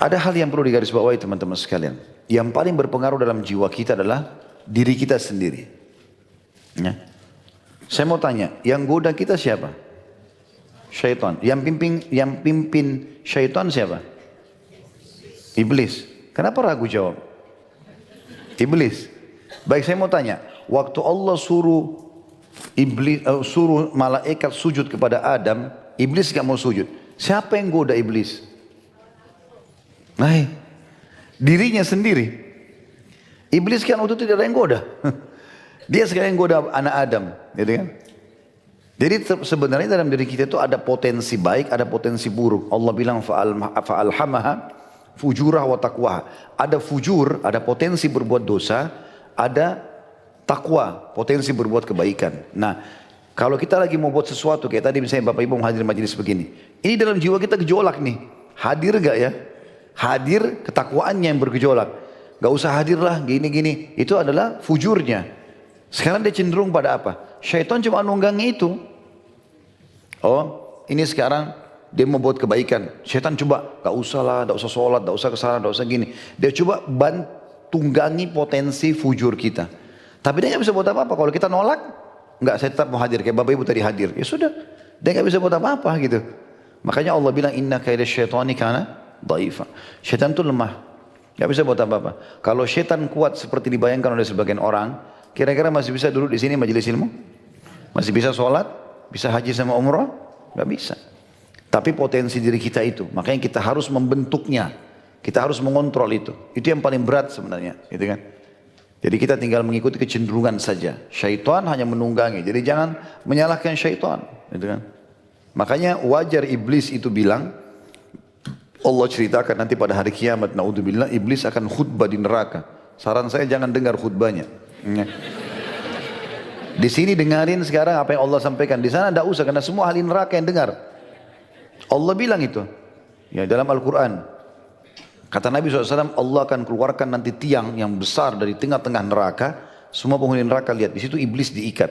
Ada hal yang perlu digarisbawahi teman-teman sekalian. Yang paling berpengaruh dalam jiwa kita adalah diri kita sendiri. Ya. Saya mau tanya, yang goda kita siapa? Syaitan. Yang pimpin syaitan siapa? Iblis. Kenapa ragu jawab? Iblis. Baik, saya mau tanya, waktu Allah suruh malaikat sujud kepada Adam, Iblis gak mau sujud. Siapa yang goda Iblis? Nah, dirinya sendiri. Iblis kan waktu itu tidak ada yang goda. Dia sekalian goda anak Adam, gitu kan? Jadi sebenarnya dalam diri kita itu ada potensi baik, ada potensi buruk. Allah bilang fa'alhamaha fujurah wa taqwa. Ada fujur, ada potensi berbuat dosa, ada takwa, potensi berbuat kebaikan. Nah, kalau kita lagi mau buat sesuatu, kayak tadi misalnya Bapak Ibu menghadir majelis begini, ini dalam jiwa kita gejolak nih, hadir gak ya? Hadir ketakwaannya yang bergejolak. Gak usah hadirlah gini-gini, itu adalah fujurnya. Sekarang dia cenderung pada apa? Syaitan cuma nunggangi itu. Oh, ini sekarang dia mau buat kebaikan. Syaitan coba, gak usah lah, gak usah sholat, gak usah kesana, gak usah gini. Dia coba tunggangi potensi fujur kita. Tapi dia gak bisa buat apa-apa. Kalau kita nolak, enggak, saya tetap mau hadir. Kayak Bapak Ibu tadi hadir. Ya sudah, dia gak bisa buat apa-apa gitu. Makanya Allah bilang, inna kaida syaitani kana dhaifa. Syaitan itu lemah. Gak bisa buat apa-apa. Kalau syaitan kuat seperti dibayangkan oleh sebagian orang, kira-kira masih bisa duduk di sini majelis ilmu? Masih bisa sholat? Bisa haji sama umrah? Gak bisa. Tapi potensi diri kita itu, makanya kita harus membentuknya, kita harus mengontrol itu. Itu yang paling berat sebenarnya, gitu kan? Jadi kita tinggal mengikuti kecenderungan saja. Syaitan hanya menunggangi, jadi jangan menyalahkan syaitan, gitu kan? Makanya wajar iblis itu bilang, Allah ceritakan nanti pada hari kiamat, naudzubillah, iblis akan khutbah di neraka. Saran saya jangan dengar khutbahnya. Di sini dengarin sekarang apa yang Allah sampaikan. Di sana tidak usah, karena semua ahli neraka yang dengar. Allah bilang itu ya dalam Al-Quran. Kata Nabi SAW, Allah akan keluarkan nanti tiang yang besar dari tengah-tengah neraka. Semua penghuni neraka lihat, di situ iblis diikat.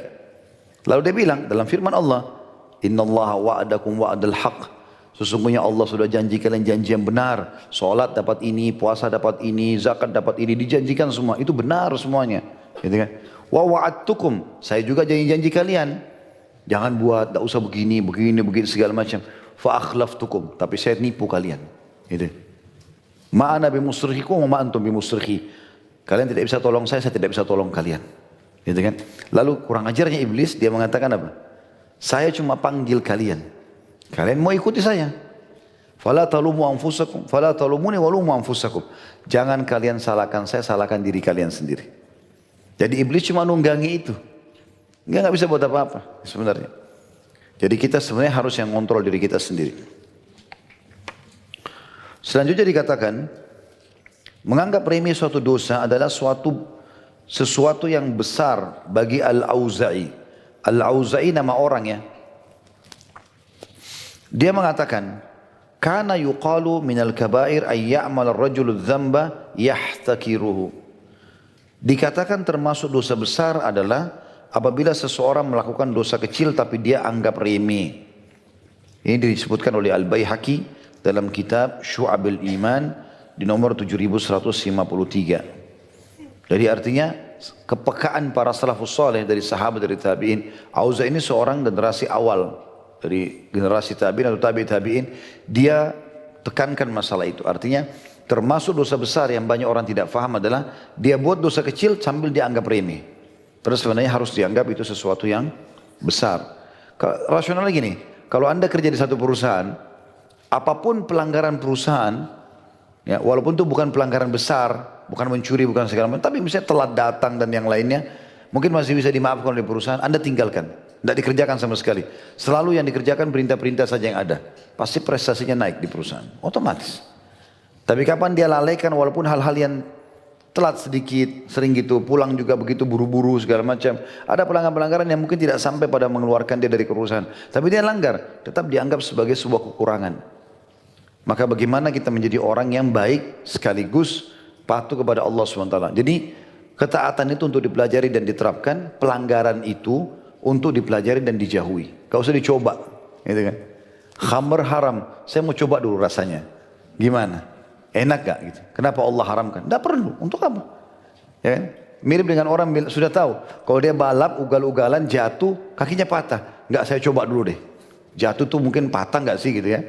Lalu dia bilang dalam firman Allah, Innallaha wa'adakum wa'adal haq. Sesungguhnya Allah sudah janji kalian janji yang benar. Salat dapat ini, puasa dapat ini, zakat dapat ini, dijanjikan semua. Itu benar semuanya. Gitu kan? Wa wa'adtukum, saya juga janji-janji kalian. Jangan buat, tak usah begini, begini, begini segala macam. Fa akhlaftukum, tapi saya nipu kalian. Gitu. Ma ana bimusrikhikum wa ma antum bimusrikhi. Kalian tidak bisa tolong saya tidak bisa tolong kalian. Gitu kan? Lalu kurang ajarnya iblis, dia mengatakan apa? Saya cuma panggil kalian. Kalian mau ikuti saya. Fala talumu anfusakum, fala talumuni walumu anfusakum. Jangan kalian salahkan saya, salahkan diri kalian sendiri. Jadi iblis cuma nunggangi itu. Nggak bisa buat apa-apa sebenarnya. Jadi kita sebenarnya harus yang kontrol diri kita sendiri. Selanjutnya dikatakan, menganggap remeh suatu dosa adalah sesuatu yang besar bagi Al-Auza'i. Al-Auza'i nama orang ya. Dia mengatakan, kana yuqalu minal kabair ay ya'mal ar-rajulu dzamba yahtakiruhu. Dikatakan termasuk dosa besar adalah apabila seseorang melakukan dosa kecil tapi dia anggap remeh. Ini disebutkan oleh Al-Baihaqi dalam kitab Syu'abul Iman di nomor 7153. Jadi artinya kepekaan para salafus saleh dari sahabat dari tabi'in. Auza ini seorang generasi awal dari generasi tabi'in atau tabi'in, dia tekankan masalah itu. Artinya termasuk dosa besar yang banyak orang tidak faham adalah dia buat dosa kecil sambil dianggap remeh. Terus sebenarnya harus dianggap itu sesuatu yang besar. Rasionalnya gini, kalau Anda kerja di satu perusahaan, apapun pelanggaran perusahaan, ya, walaupun itu bukan pelanggaran besar, bukan mencuri, bukan segala macam, tapi misalnya telat datang dan yang lainnya, mungkin masih bisa dimaafkan oleh perusahaan, Anda tinggalkan. Tidak dikerjakan sama sekali. Selalu yang dikerjakan perintah-perintah saja yang ada. Pasti prestasinya naik di perusahaan. Otomatis. Tapi kapan dia lalaikan walaupun hal-hal yang telat sedikit, sering gitu, pulang juga begitu buru-buru segala macam. Ada pelanggaran-pelanggaran yang mungkin tidak sampai pada mengeluarkan dia dari perusahaan. Tapi dia langgar, tetap dianggap sebagai sebuah kekurangan. Maka bagaimana kita menjadi orang yang baik sekaligus patuh kepada Allah SWT. Jadi ketaatan itu untuk dipelajari dan diterapkan, pelanggaran itu untuk dipelajari dan dijauhi. Gak usah dicoba, gitu kan? Khamr haram, saya mau coba dulu rasanya. Gimana? Enak gak gitu? Kenapa Allah haramkan? Tidak perlu, untuk apa? Ya kan? Mirip dengan orang sudah tahu, kalau dia balap ugal-ugalan jatuh, kakinya patah. Enggak, saya coba dulu deh. Jatuh tuh mungkin patah enggak sih gitu ya?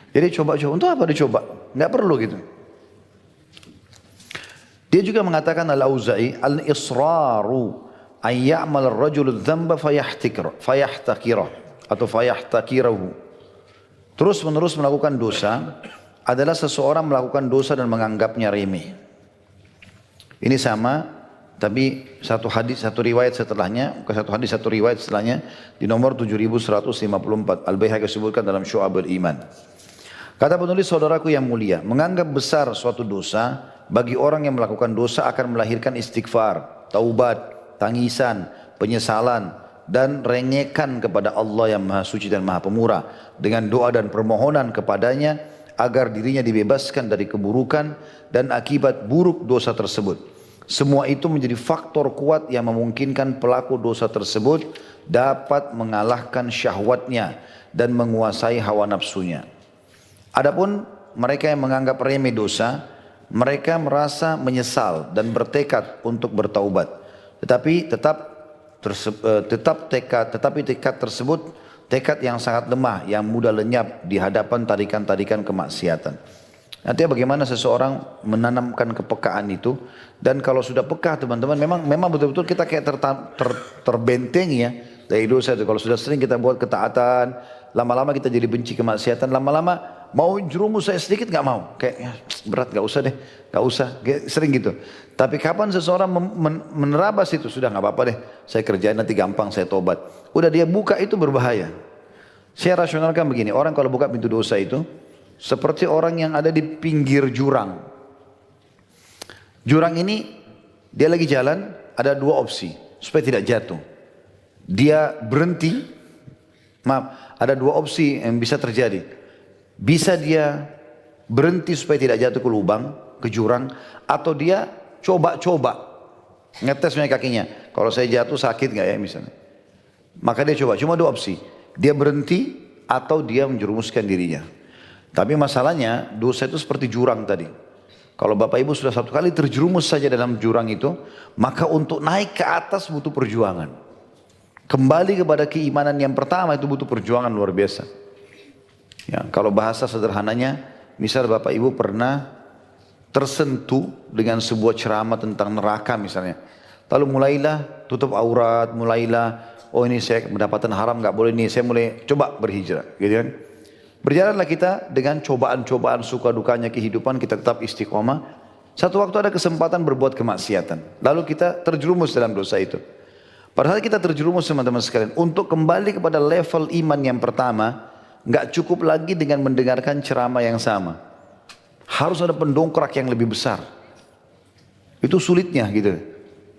Jadi coba-coba, untuk apa dicoba? Enggak perlu gitu. Dia juga mengatakan Al-Auza'i, al-israru ay ya'mal ar-rajulu dzamba fayahtakirah atau fayahtakirahu. Terus menerus melakukan dosa adalah seseorang melakukan dosa dan menganggapnya remeh. Ini sama, tapi satu hadis satu riwayat setelahnya, bukan satu hadis satu riwayat setelahnya di nomor 7154. Al-Baihaqi sebutkan dalam Syu'abul Iman. Kata penulis, saudaraku yang mulia, menganggap besar suatu dosa bagi orang yang melakukan dosa akan melahirkan istighfar, taubat, tangisan, penyesalan dan rengekan kepada Allah yang Maha Suci dan Maha Pemurah dengan doa dan permohonan kepadanya agar dirinya dibebaskan dari keburukan dan akibat buruk dosa tersebut. Semua itu menjadi faktor kuat yang memungkinkan pelaku dosa tersebut dapat mengalahkan syahwatnya dan menguasai hawa nafsunya. Adapun mereka yang menganggap remeh dosa, mereka merasa menyesal dan bertekad untuk bertaubat. Tetapi tekad tersebut tekad yang sangat lemah, yang mudah lenyap di hadapan tarikan-tarikan kemaksiatan. Artinya bagaimana seseorang menanamkan kepekaan itu, dan kalau sudah peka teman-teman, memang betul-betul kita kayak terbentengi ya dari dosa itu. Kalau sudah sering kita buat ketaatan, lama-lama kita jadi benci kemaksiatan, lama-lama mau jerumus saya sedikit nggak mau, kayak ya, berat nggak usah deh, nggak usah, sering gitu. Tapi kapan seseorang menerabas itu, sudah nggak apa-apa deh, saya kerjain nanti gampang, saya tobat. Udah dia buka itu berbahaya. Saya rasionalkan begini, orang kalau buka pintu dosa itu seperti orang yang ada di pinggir jurang. Jurang ini dia lagi jalan, ada dua opsi supaya tidak jatuh. Dia berhenti, ada dua opsi yang bisa terjadi. Bisa dia berhenti supaya tidak jatuh ke lubang, ke jurang, atau dia coba-coba ngetes kakinya. Kalau saya jatuh sakit nggak ya misalnya? Maka dia coba. Cuma dua opsi. dia berhenti atau dia menjerumuskan dirinya. Tapi masalahnya dosa itu seperti jurang tadi. Kalau Bapak Ibu sudah satu kali terjerumus saja dalam jurang itu, maka untuk naik ke atas butuh perjuangan. Kembali kepada keimanan yang pertama itu butuh perjuangan luar biasa. Ya, kalau bahasa sederhananya, misal Bapak Ibu pernah tersentuh dengan sebuah ceramah tentang neraka misalnya. Lalu mulailah tutup aurat, mulailah, oh ini saya mendapatkan haram nggak boleh nih, saya mulai coba berhijrah, gitu kan? Berjalanlah kita dengan cobaan-cobaan suka dukanya kehidupan, kita tetap istiqomah. Satu waktu ada kesempatan berbuat kemaksiatan. Lalu kita terjerumus dalam dosa itu. Padahal kita terjerumus teman-teman sekalian. Untuk kembali kepada level iman yang pertama, nggak cukup lagi dengan mendengarkan ceramah yang sama. Harus ada pendongkrak yang lebih besar. Itu sulitnya gitu.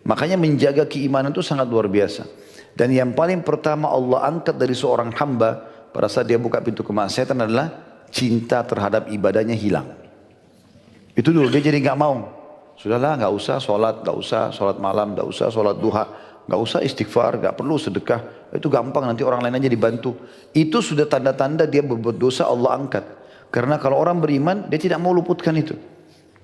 Makanya menjaga keimanan itu sangat luar biasa. Dan yang paling pertama Allah angkat dari seorang hamba pada saat dia buka pintu kemaksiatan adalah cinta terhadap ibadahnya hilang. Itu dulu dia jadi nggak mau. Sudahlah nggak usah sholat, nggak usah sholat malam, nggak usah sholat duha, nggak usah istighfar, nggak perlu sedekah. Itu gampang nanti orang lain aja dibantu. Itu sudah tanda-tanda dia berbuat dosa Allah angkat. Karena kalau orang beriman dia tidak mau luputkan itu.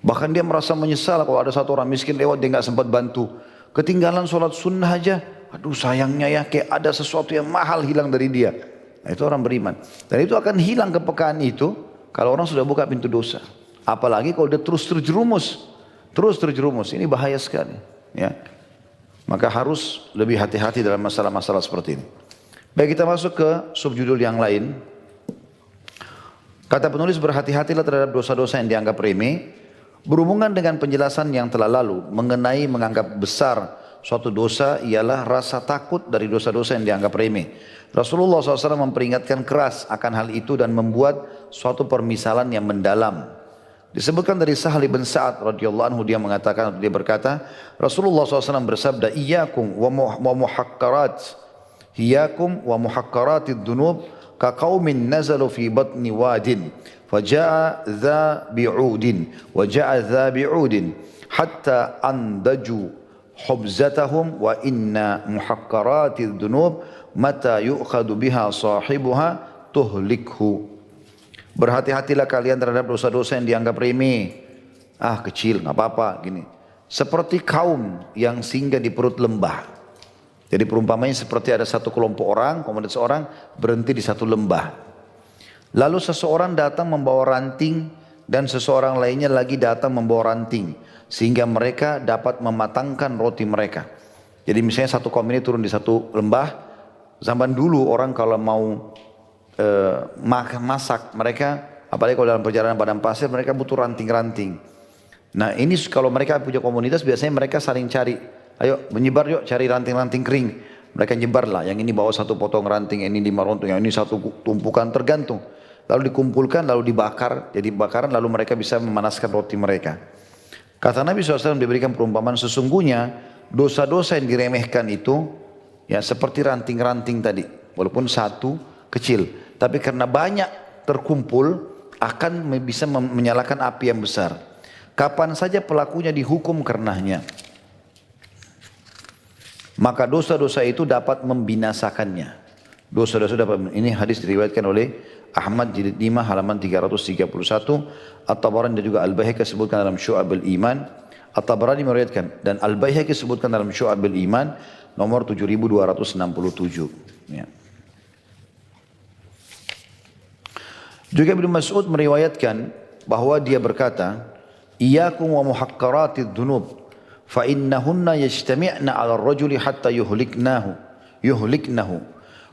Bahkan dia merasa menyesal kalau ada satu orang miskin lewat dia nggak sempat bantu. Ketinggalan sholat sunnah aja, aduh sayangnya ya kayak ada sesuatu yang mahal hilang dari dia. Nah, itu orang beriman. Dan itu akan hilang kepekaan itu kalau orang sudah buka pintu dosa. Apalagi kalau dia terus terjerumus. Terus terjerumus. Ini bahaya sekali. Ya. Maka harus lebih hati-hati dalam masalah-masalah seperti ini. Baik, kita masuk ke subjudul yang lain. Kata penulis, berhati-hatilah terhadap dosa-dosa yang dianggap remeh. Berhubungan dengan penjelasan yang telah lalu mengenai menganggap besar suatu dosa ialah rasa takut dari dosa-dosa yang dianggap remeh. Rasulullah SAW memperingatkan keras akan hal itu dan membuat suatu permisalan yang mendalam. Disebutkan dari Sahal bin Sa'ad radhiyallahu anhu, dia mengatakan, dia berkata, Rasulullah SAW bersabda, Iyyakum wa muhakkarat, Iyyakum wa muhakkaratid dunub, ka qaumin nazalu fi batni wadin, faja'a dha bi'udin, wa ja'a dha bi'udin, hatta andaju hubzatahum wa inna muhakkaratid dunub, mata yu'khadu biha sahibuha tuhlikhu. Berhati-hatilah kalian terhadap dosa-dosa yang dianggap remeh. Ah kecil, nggak apa-apa gini. Seperti kaum yang singgah di perut lembah. Jadi perumpamannya seperti ada satu kelompok orang, komunitas orang berhenti di satu lembah. Lalu seseorang datang membawa ranting dan seseorang lainnya lagi datang membawa ranting. Sehingga mereka dapat mematangkan roti mereka. Jadi misalnya satu kaum ini turun di satu lembah. Zaman dulu orang kalau mau masak, mereka apalagi kalau dalam perjalanan padang pasir mereka butuh ranting-ranting. Nah ini kalau mereka punya komunitas biasanya mereka saling cari, ayo menyebar yuk cari ranting-ranting kering. Mereka nyebar lah, yang ini bawa satu potong ranting, yang ini 5 rontung, yang ini satu tumpukan, tergantung. Lalu dikumpulkan, lalu dibakar, jadi bakaran lalu mereka bisa memanaskan roti mereka. Kata Nabi SAW diberikan perumpamaan, sesungguhnya dosa-dosa yang diremehkan itu ya seperti ranting-ranting tadi, walaupun satu kecil. Tapi karena banyak terkumpul akan bisa menyalakan api yang besar. Kapan saja pelakunya dihukum karenanya, maka dosa-dosa itu dapat membinasakannya. Dosa-dosa dapat, ini hadis diriwayatkan oleh Ahmad jilid 5 halaman 331, At-Tabarani dan juga Al-Baihaqi sebutkan dalam Syu'abul Iman. At-Tabarani meriwayatkan dan Al-Baihaqi sebutkan dalam Syu'abul Iman nomor 7267. Ya. Juga Ibnu Mas'ud meriwayatkan bahwa dia berkata, Iyyakum wa muhakkaratid dunub, fa innahunna yajtami'na 'ala ar-rajuli hatta yuhliknahu.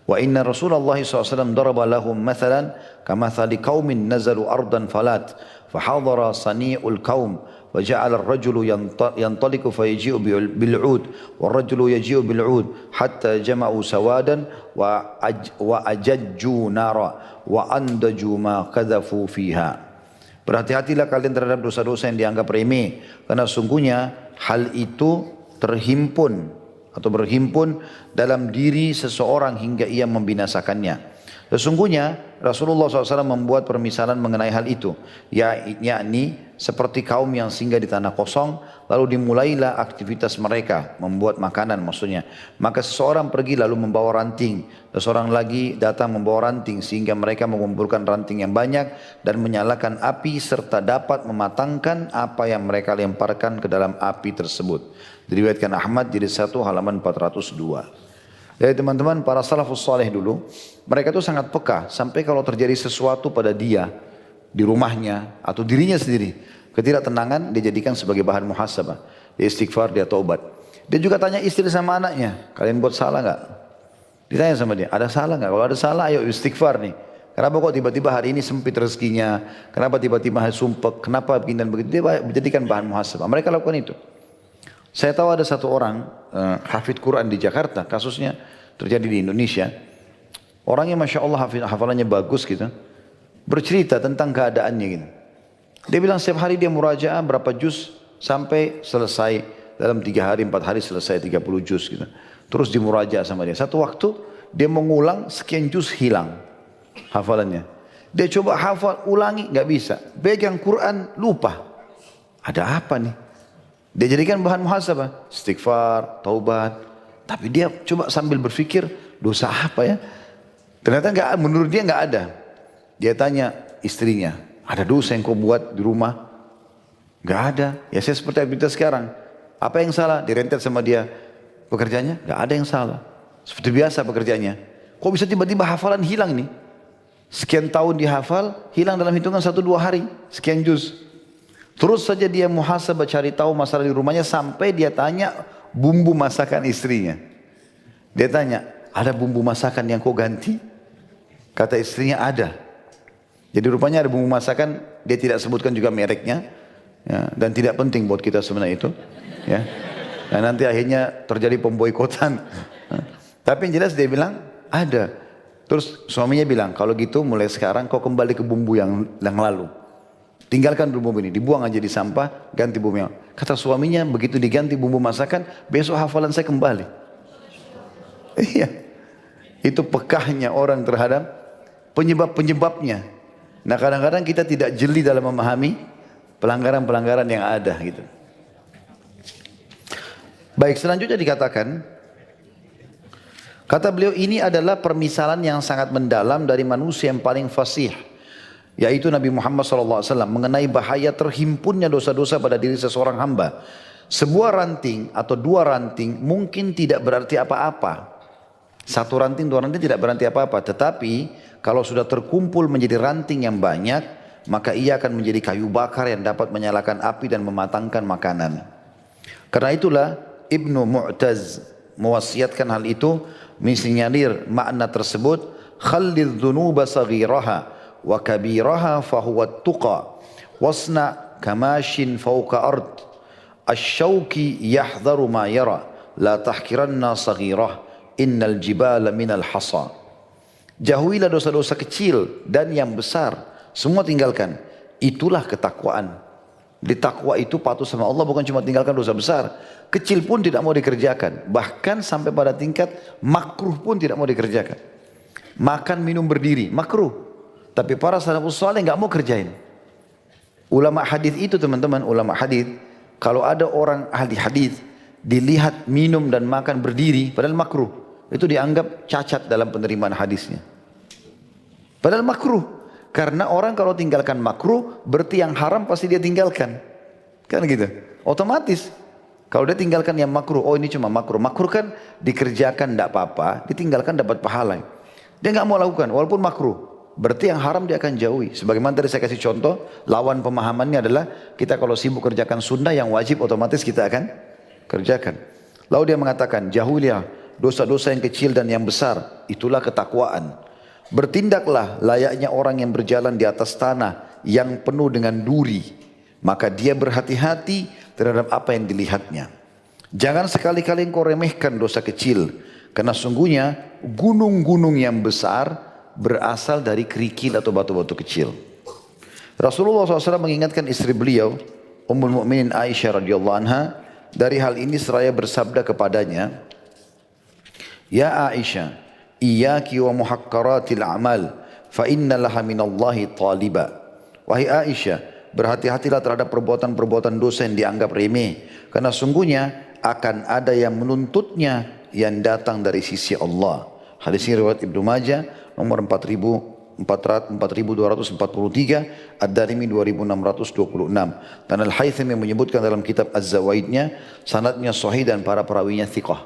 Wa inna Rasulullah SAW daraba lahum mathalan kamathali qaumin nazalu ardan falat, fahadara sani'ul qaum, وجعل الرجل ينطلق فيجيء بالعود والرجل يجيء بالعود حتى جمعوا سوادا وأججوا نارا وأندجوا ما قذفوا فيها. Berhati-hatilah kalian terhadap dosa-dosa yang dianggap remeh, karena sungguhnya hal itu berhimpun dalam diri seseorang hingga ia membinasakannya. Sesungguhnya Rasulullah SAW membuat permisalan mengenai hal itu, yakni seperti kaum yang singgah di tanah kosong, lalu dimulailah aktivitas mereka, membuat makanan maksudnya. Maka seseorang pergi lalu membawa ranting, seseorang lagi datang membawa ranting, sehingga mereka mengumpulkan ranting yang banyak dan menyalakan api serta dapat mematangkan apa yang mereka lemparkan ke dalam api tersebut. Diriwayatkan Ahmad jilid 1 halaman 402. Jadi teman-teman, para salafus saleh dulu, mereka itu sangat peka sampai kalau terjadi sesuatu pada dia di rumahnya atau dirinya sendiri, ketidaktenangan dia jadikan sebagai bahan muhasabah. Dia istighfar, dia taubat. Dia juga tanya istri sama anaknya, kalian buat salah enggak? Ditanya sama dia, ada salah enggak? Kalau ada salah, ayo istighfar nih. Kenapa kok tiba-tiba hari ini sempit rezekinya? Kenapa tiba-tiba hari sumpek? Kenapa begini dan begitu? Dia jadikan bahan muhasabah. Mereka lakukan itu. Saya tahu ada satu orang hafid Quran di Jakarta, kasusnya terjadi di Indonesia. Orangnya Masya Allah hafalannya bagus gitu. Bercerita tentang keadaannya gitu. Dia bilang setiap hari dia murajaah berapa juz sampai selesai. Dalam 3 hari, 4 hari selesai 30 juz gitu. Terus dimurajaah sama dia. Satu waktu dia mengulang sekian juz hilang hafalannya. Dia coba hafal, ulangi, nggak bisa. Pegang Quran, lupa. Ada apa nih? Dia jadikan bahan muhasabah, istighfar, taubat. Tapi dia coba sambil berpikir, dosa apa ya? Ternyata enggak, menurut dia enggak ada. Dia tanya istrinya, ada dosa yang kau buat di rumah? Enggak ada. Ya saya seperti aktivitas sekarang. Apa yang salah? Direntet sama dia. Pekerjaannya? Enggak ada yang salah. Seperti biasa pekerjaannya. Kok bisa tiba-tiba hafalan hilang nih? Sekian tahun dihafal, hilang dalam hitungan 1-2 hari. Sekian juz. Terus saja dia muhasabah cari tahu masalah di rumahnya sampai dia tanya bumbu masakan istrinya. Dia tanya, ada bumbu masakan yang kau ganti? Kata istrinya ada. Jadi rupanya ada bumbu masakan, dia tidak sebutkan juga mereknya. Ya, dan tidak penting buat kita sebenarnya itu. Ya. Dan nanti akhirnya terjadi pemboikotan. Tapi yang jelas dia bilang, ada. Terus suaminya bilang, kalau gitu mulai sekarang kau kembali ke bumbu yang lalu. Tinggalkan dulu bumbu ini, dibuang aja di sampah, ganti bumbu yang. Kata suaminya, begitu diganti bumbu masakan, besok hafalan saya kembali. Iya, itu pekahnya orang terhadap penyebab-penyebabnya. Nah kadang-kadang kita tidak jeli dalam memahami pelanggaran-pelanggaran yang ada gitu. Baik, selanjutnya dikatakan, kata beliau ini adalah permisalan yang sangat mendalam dari manusia yang paling fasih, yaitu Nabi Muhammad SAW mengenai bahaya terhimpunnya dosa-dosa pada diri seseorang hamba. Sebuah ranting atau 2 ranting mungkin tidak berarti apa-apa. 1 ranting, 2 ranting tidak berarti apa-apa. Tetapi kalau sudah terkumpul menjadi ranting yang banyak, maka ia akan menjadi kayu bakar yang dapat menyalakan api dan mematangkan makanan. Karena itulah Ibnu Mu'taz mewasiatkan hal itu, mensinyalir makna tersebut, khallidz dzunuba saghiraha wa kabiraha fahuwa tuqa wasna kamashin fawqa ard asyauki yahdharu ma yara la tahkiranna saghirah innal jibala minal hasa. Jauhilah dosa-dosa kecil dan yang besar, semua tinggalkan. Itulah ketakwaan. Di takwa itu patuh sama Allah, bukan cuma tinggalkan dosa besar, kecil pun tidak mau dikerjakan, bahkan sampai pada tingkat makruh pun tidak mau dikerjakan. Makan minum berdiri makruh, tapi para salafus saleh nggak mau kerjain. Ulama hadis itu teman-teman, ulama hadis, kalau ada orang ahli hadis dilihat minum dan makan berdiri, padahal makruh, itu dianggap cacat dalam penerimaan hadisnya. Padahal makruh, karena orang kalau tinggalkan makruh, berarti yang haram pasti dia tinggalkan, kan gitu, otomatis. Kalau dia tinggalkan yang makruh, oh ini cuma makruh, makruh kan dikerjakan tidak apa-apa, ditinggalkan dapat pahala. Dia nggak mau lakukan, walaupun makruh. Berarti yang haram dia akan jauhi. Sebagaimana tadi saya kasih contoh, lawan pemahamannya adalah kita kalau sibuk kerjakan sunnah yang wajib otomatis kita akan kerjakan. Lalu dia mengatakan, jauhilah dosa-dosa yang kecil dan yang besar, itulah ketakwaan. Bertindaklah layaknya orang yang berjalan di atas tanah yang penuh dengan duri, maka dia berhati-hati terhadap apa yang dilihatnya. Jangan sekali-kali engkau remehkan dosa kecil, karena sungguhnya gunung-gunung yang besar berasal dari kerikil atau batu-batu kecil. Rasulullah SAW mengingatkan istri beliau, Ummul Mukminin Aisyah radhiyallahu anha, dari hal ini seraya bersabda kepadanya, Ya Aisyah, Iyyaki wa muhaqqaratil a'mal fa innallaha minallahi taliba. Wahai Aisyah, berhati-hatilah terhadap perbuatan-perbuatan dosa yang dianggap remeh, karena sungguhnya akan ada yang menuntutnya yang datang dari sisi Allah. Hadis ini riwayat Ibnu Majah nomor 4243, Ad-Darimi 2626. Dan Al-Haythami menyebutkan dalam kitab Az-Zawaidnya, sanadnya sahih dan para perawinya thiqah.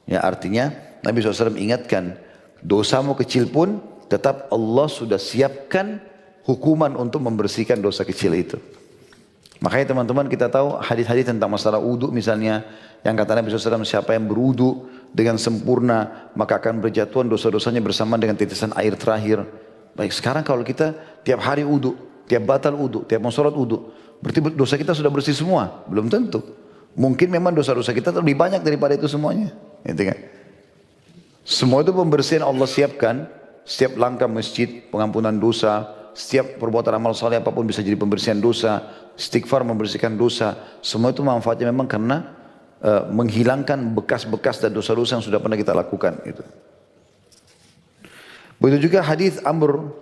Ya, artinya Nabi SAW ingatkan, dosamu kecil pun tetap Allah sudah siapkan hukuman untuk membersihkan dosa kecil itu. Makanya teman-teman kita tahu hadis-hadis tentang masalah wudu misalnya, yang kata Nabi SAW, siapa yang berwudu dengan sempurna maka akan berjatuhan dosa-dosanya bersama dengan tetesan air terakhir. Baik, sekarang kalau kita tiap hari wudu, tiap batal wudu, tiap mau sholat wudu, berarti dosa kita sudah bersih semua? Belum tentu. Mungkin memang dosa-dosa kita lebih banyak daripada itu semuanya. Gitu kan? Semua itu pembersihan Allah siapkan. Setiap langkah masjid, pengampunan dosa, setiap perbuatan amal saleh apapun bisa jadi pembersihan dosa, istighfar membersihkan dosa. Semua itu manfaatnya memang karena menghilangkan bekas-bekas dan dosa-dosa yang sudah pernah kita lakukan. Gitu. Begitu juga hadis Amr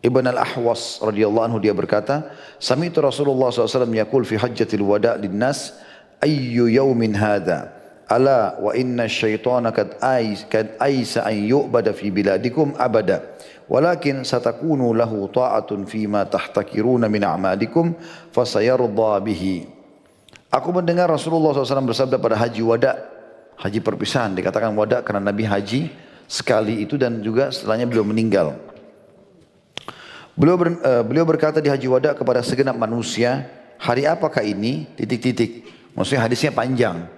ibn al-Ahwas radhiyallahu anhu, dia berkata, sami'tu Rasulullah SAW yaqul fi hajjatil wada' linnas, ayyu yawmin hadha, ala wa inna syaitana kad aisa an yu'bada fi biladikum abada, walakin satakunu lahu ta'atun fima tahtakiruna min a'malikum fasayarda bihi. Aku mendengar Rasulullah SAW bersabda pada haji wada', haji perpisahan, dikatakan wada' karena Nabi haji sekali itu dan juga setelahnya beliau meninggal. Beliau berkata di haji wada' kepada segenap manusia, hari apakah ini? Titik-titik. Maksudnya hadisnya panjang.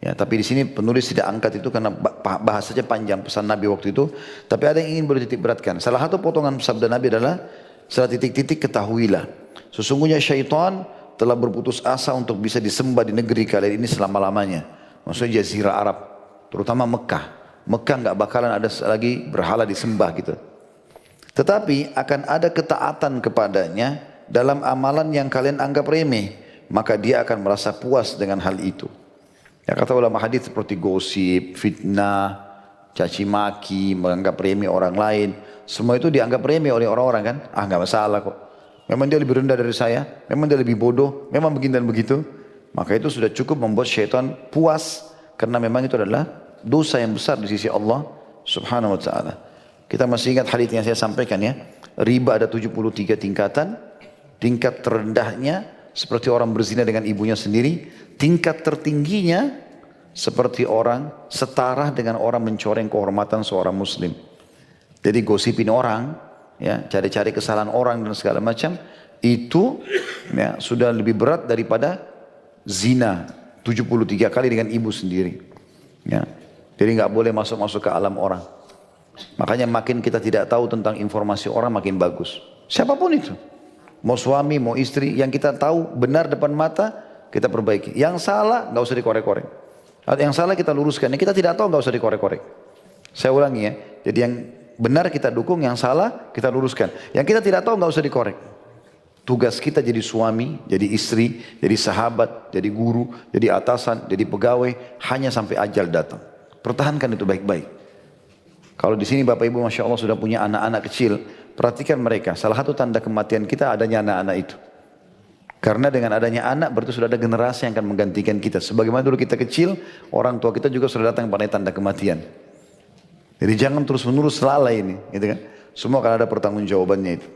Ya, tapi di sini penulis tidak angkat itu karena bahasanya panjang pesan Nabi waktu itu. Tapi ada yang ingin beliau titik beratkan. Salah satu potongan sabda Nabi adalah, setelah titik-titik ketahuilah, sesungguhnya syaitan telah berputus asa untuk bisa disembah di negeri kalian ini selama-lamanya. Maksudnya Jazirah Arab, terutama Mekah. Mekah nggak bakalan ada lagi berhala disembah gitu. Tetapi akan ada ketaatan kepadanya dalam amalan yang kalian anggap remeh, maka dia akan merasa puas dengan hal itu. Ya, kata ulama hadis seperti gosip, fitnah, caci maki, menganggap remeh orang lain, semua itu dianggap remeh oleh orang-orang kan? Ah, nggak masalah kok. Memang dia lebih rendah dari saya, memang dia lebih bodoh, memang begini dan begitu. Maka itu sudah cukup membuat syaitan puas, karena memang itu adalah dosa yang besar di sisi Allah Subhanahu wa taala. Kita masih ingat hadis yang saya sampaikan ya. Riba ada 73 tingkatan. Tingkat terendahnya seperti orang berzina dengan ibunya sendiri. Tingkat tertingginya seperti orang setara dengan orang mencoreng kehormatan seorang muslim. Jadi gosipin orang, ya, cari-cari kesalahan orang dan segala macam, itu ya, sudah lebih berat daripada zina 73 kali dengan ibu sendiri. Ya. Jadi nggak boleh masuk-masuk ke alam orang. Makanya makin kita tidak tahu tentang informasi orang makin bagus. Siapapun itu. Mau suami, mau istri, yang kita tahu benar depan mata, kita perbaiki. Yang salah nggak usah dikorek-korek. Yang salah kita luruskan. Yang kita tidak tahu nggak usah dikorek-korek. Saya ulangi ya. Jadi yang benar kita dukung, yang salah kita luruskan. Yang kita tidak tahu nggak usah dikorek. Tugas kita jadi suami, jadi istri, jadi sahabat, jadi guru, jadi atasan, jadi pegawai, hanya sampai ajal datang. Pertahankan itu baik-baik. Kalau di sini Bapak Ibu Masya Allah sudah punya anak-anak kecil, perhatikan mereka. Salah satu tanda kematian kita adanya anak-anak itu. Karena dengan adanya anak berarti sudah ada generasi yang akan menggantikan kita. Sebagaimana dulu kita kecil, orang tua kita juga sudah datang pada tanda kematian. Jadi jangan terus-menerus lalai ini, gitu kan? Semua akan ada pertanggungjawabannya itu.